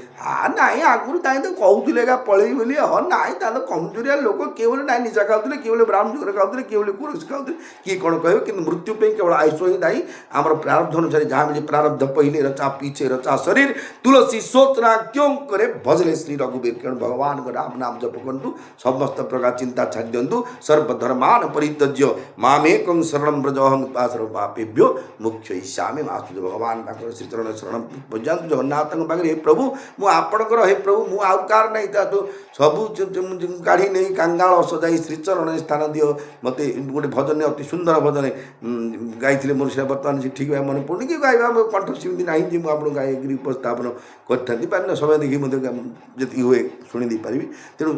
ନାଇଁ ଆଗରୁ ତାই ତ କହୁଥିଲେ ଏକା ପଳେଇବି ବୋଲି ନାଇଁ ତା ତ କମଜୋରିଆ ଲୋକ କିଏ ବୋଲେ ନାଇଁ ନିଶା ଖାଉଥିଲେ କିଏ ବୋଲେ ବ୍ରାହ୍ମଣ ଯୁଗରେ ଖାଉଥିଲେ କିଏ ବୋଲେ କୁରସ ଖାଉଥିଲେ କିଏ କ'ଣ କହିବେ କିନ୍ତୁ ମୃତ୍ୟୁ ପାଇଁ କେବଳ ଆୟୁଷ ହିଁ ଦାୟୀ ଆମର ପ୍ରାରବ୍ଧ ଅନୁସାରେ ଯାହା ମିଳେ ପ୍ରାରବ୍ଧ ପହିଲେ ରଚା ପିଛେ ରଚା ଶରୀର ତୁଳସୀ ସୋଚନା କ୍यों करे ଭଜଲେ ଶ୍ରୀ ରଘୁବୀର ତେଣୁ ଭଗବାନଙ୍କ ରାମ ନାମ ଜପ କରନ୍ତୁ ସମସ୍ତ ପ୍ରକାର ଚିନ୍ତା ଛାଡ଼ି ଦିଅନ୍ତୁ ସର୍ବଧର୍ମାନ ପରିତ୍ୟଜ୍ୟ ମାମେକଂ ଶରଣଂ ବ୍ରଜ ଅହଂ ଉପାସର ପାପେଭ୍ୟୋ ମୁଖ୍ୟ ଇଚ୍ଛାମି ମାସୁଜ ଭଗବାନ ତାଙ୍କର ଶ୍ରୀଚରଣ ଶରଣ ପର୍ଯ୍ୟନ୍ତ ଜଗନ୍ନାଥଙ୍କ ପାଖରେ ହେ ପ୍ରଭୁ ମୁଁ ଆପଣଙ୍କର ହେ ପ୍ରଭୁ ମୁଁ ଆଉ କାହାର ନାହିଁ ତାଠୁ ସବୁ କାଢ଼ି ନେଇ କାଙ୍ଗାଳ ସଜାଇ ଶ୍ରୀଚରଣରେ ସ୍ଥାନ ଦିଅ ମୋତେ ଗୋଟେ ଭଜନରେ ଅତି ସୁନ୍ଦର ଭଜନ ଗାଇଥିଲେ ମୋର ସେଟା ବର୍ତ୍ତମାନ ସେ ଠିକ୍ ଭାବେ ମନେ ପଡ଼ୁନି କି ଗାଇବା କଣ୍ଠ ସେମିତି ନାହିଁ ଯେ ମୁଁ ଆପଣଙ୍କୁ ଗାଇକିରି ଉପସ୍ଥାପନ କରିଥାନ୍ତି ପାନ ସମୟ ଦେଖି ମଧ୍ୟ ଯେତିକି ହୁଏ ଶୁଣି ଦେଇପାରିବି ତେଣୁ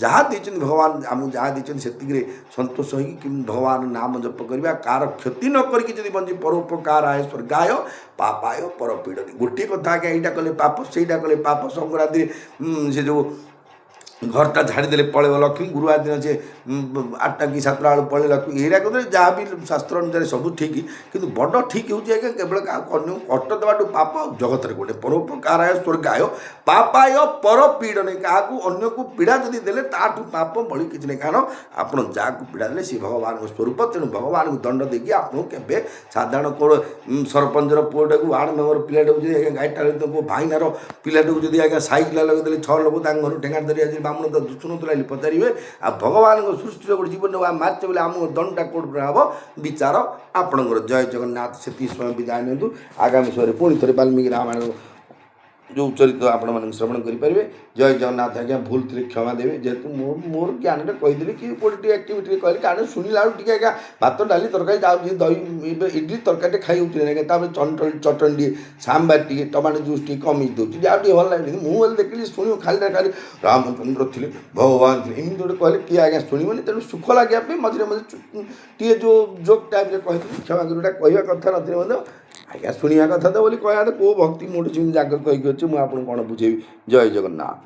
ଯାହା ଦେଇଛନ୍ତି ଭଗବାନ ଆମକୁ ଯାହା ଦେଇଛନ୍ତି ସେତିକିରେ ସନ୍ତୋଷ ହୋଇକି ଭଗବାନ ନାମ ଜପ କରିବା କାହାର କ୍ଷତି ନ କରିକି ଯଦି ବଞ୍ଚି ପରୋପକାର ଆୟ ସ୍ୱର୍ଗାୟ ପାପାୟ ପରପୀଡ଼ନି ଗୋଟିଏ କଥା ଆଜ୍ଞା ଏଇଟା କଲେ ପାପ ସେଇଟା କଲେ ପାପ ସଂକ୍ରାନ୍ତିରେ ସେ ଯେଉଁ ଘରଟା ଝାଡ଼ିଦେଲେ ପଳେଇବ ଲକ୍ଷ୍ମୀ ଗୁରୁବାର ଦିନ ସେ 8ଟା କି 7ଟା ବେଳକୁ ପଳେଇ ଲକ୍ଷ୍ମୀ ଏଇଟା କଲେ ଯାହା ବି ଶାସ୍ତ୍ର ଅନୁସାରେ ସବୁ ଠିକ୍ କିନ୍ତୁ ବଡ଼ ଠିକ୍ ହେଉଛି ଆଜ୍ଞା କେବଳ କାହାକୁ ଅନ୍ୟକୁ କଷ୍ଟ ଦେବାଠୁ ପାପ ଜଗତରେ ଗୋଟେ ପରୋପକାରାୟ ସ୍ୱର୍ଗାୟ ପାପାୟ ପରପୀଡ଼ନେ କାହାକୁ ଅନ୍ୟକୁ ପୀଡ଼ା ଯଦି ଦେଲେ ତାଠୁ ପାପ ବଳି କିଛି ନାହିଁ କାରଣ ଆପଣ ଯାହାକୁ ପୀଡ଼ା ଦେଲେ ସେ ଭଗବାନଙ୍କ ସ୍ୱରୂପ ତେଣୁ ଭଗବାନଙ୍କୁ ଦଣ୍ଡ ଦେଇକି ଆପଣଙ୍କୁ କେବେ ସାଧାରଣ କେଉଁ ସରପଞ୍ଚର ପୁଅଟାକୁ ୱାର୍ଡ଼ ମେମ୍ବର ପିଲାଟାକୁ ଯଦି ଆଜ୍ଞା ଗାଈଟା ଭାଇନାର ପିଲାଟାକୁ ଯଦି ଆଜ୍ଞା ସାଇକେଲ ଲଗେଇଦେଲେ 6 ଲୋକ ତାଙ୍କ ଘରୁ ଠେଙ୍ଗା ଧରି ଆଜି ବ୍ରାହ୍ମଣ ତ ଶୁଣୁଥିଲା ବୋଲି ପଚାରିବେ ଆଉ ଭଗବାନଙ୍କ ସୃଷ୍ଟିର ଗୋଟେ ଜୀବନ ମାରିଛ ବୋଲି ଆମକୁ ଦଣ୍ଡଟା କୋଉଠି ହେବ ବିଚାର ଆପଣଙ୍କର ଜୟ ଜଗନ୍ନାଥ ସେତିକି ସମୟ ବିଦାୟ ନିଅନ୍ତୁ ଆଗାମୀ ସମୟରେ ପୁଣି ଥରେ ବାଲ୍ମୀକି ରାମାୟଣ ଯେଉଁ ଚରିତ୍ର ଆପଣମାନେ ଶ୍ରବଣ କରିପାରିବେ ଜୟ ଜଗନ୍ନାଥ ଆଜ୍ଞା ଭୁଲ ଥିଲେ କ୍ଷମା ଦେବେ ଯେହେତୁ ମୋର ଜ୍ଞାନରେ କହିଦେଲି କି ଗୋଟେ ଟିକେ ଆକ୍ଟିଭିଟିରେ କହିଲି କାରଣ ଶୁଣିଲା ବେଳକୁ ଟିକେ ଆଜ୍ଞା ଭାତ ଡାଲି ତରକାରୀ ଯାଉଛି ଦହି ଇଡଲି ତରକାରୀଟେ ଖାଇ ହେଉଥିଲେ ଆଜ୍ଞା ତାପରେ ଚଟଣି ଟିକେ ସାମ୍ବାର ଟିକେ ଟମାଟୋ ଜୁସ୍ ଟିକେ କମେଇ ଦେଉଛି ଆଉ ଟିକେ ଭଲ ଲାଗେନି ମୁଁ ହେଲେ ଦେଖିଲି ଶୁଣିବ ଖାଲିଟା ଖାଲି ରାମଚନ୍ଦ୍ର ଥିଲେ ଭଗବାନ ଥିଲେ ଏମିତି ଗୋଟେ କହିଲେ କିଏ ଆଜ୍ଞା ଶୁଣିବନି ତେଣୁ ସୁଖ ଲାଗିବା ପାଇଁ ମଝିରେ ମଝିରେ ଟିକେ ଯେଉଁ ଜୋକ୍ ଟାଇପ୍ରେ କହିଥିଲି କ୍ଷମା କରିଟା କହିବା କଥା ନଥିଲେ ମଧ୍ୟ ଆଜ୍ଞା ଶୁଣିବା କଥା ତ ବୋଲି କହିବା ତ କେଉଁ ଭକ୍ତି ମୋଠୁ ସେମିତି ଜାଗ କହିକି ଅଛି ମୁଁ ଆପଣଙ୍କୁ କ'ଣ ବୁଝେଇବି ଜୟ ଜଗନ୍ନାଥ।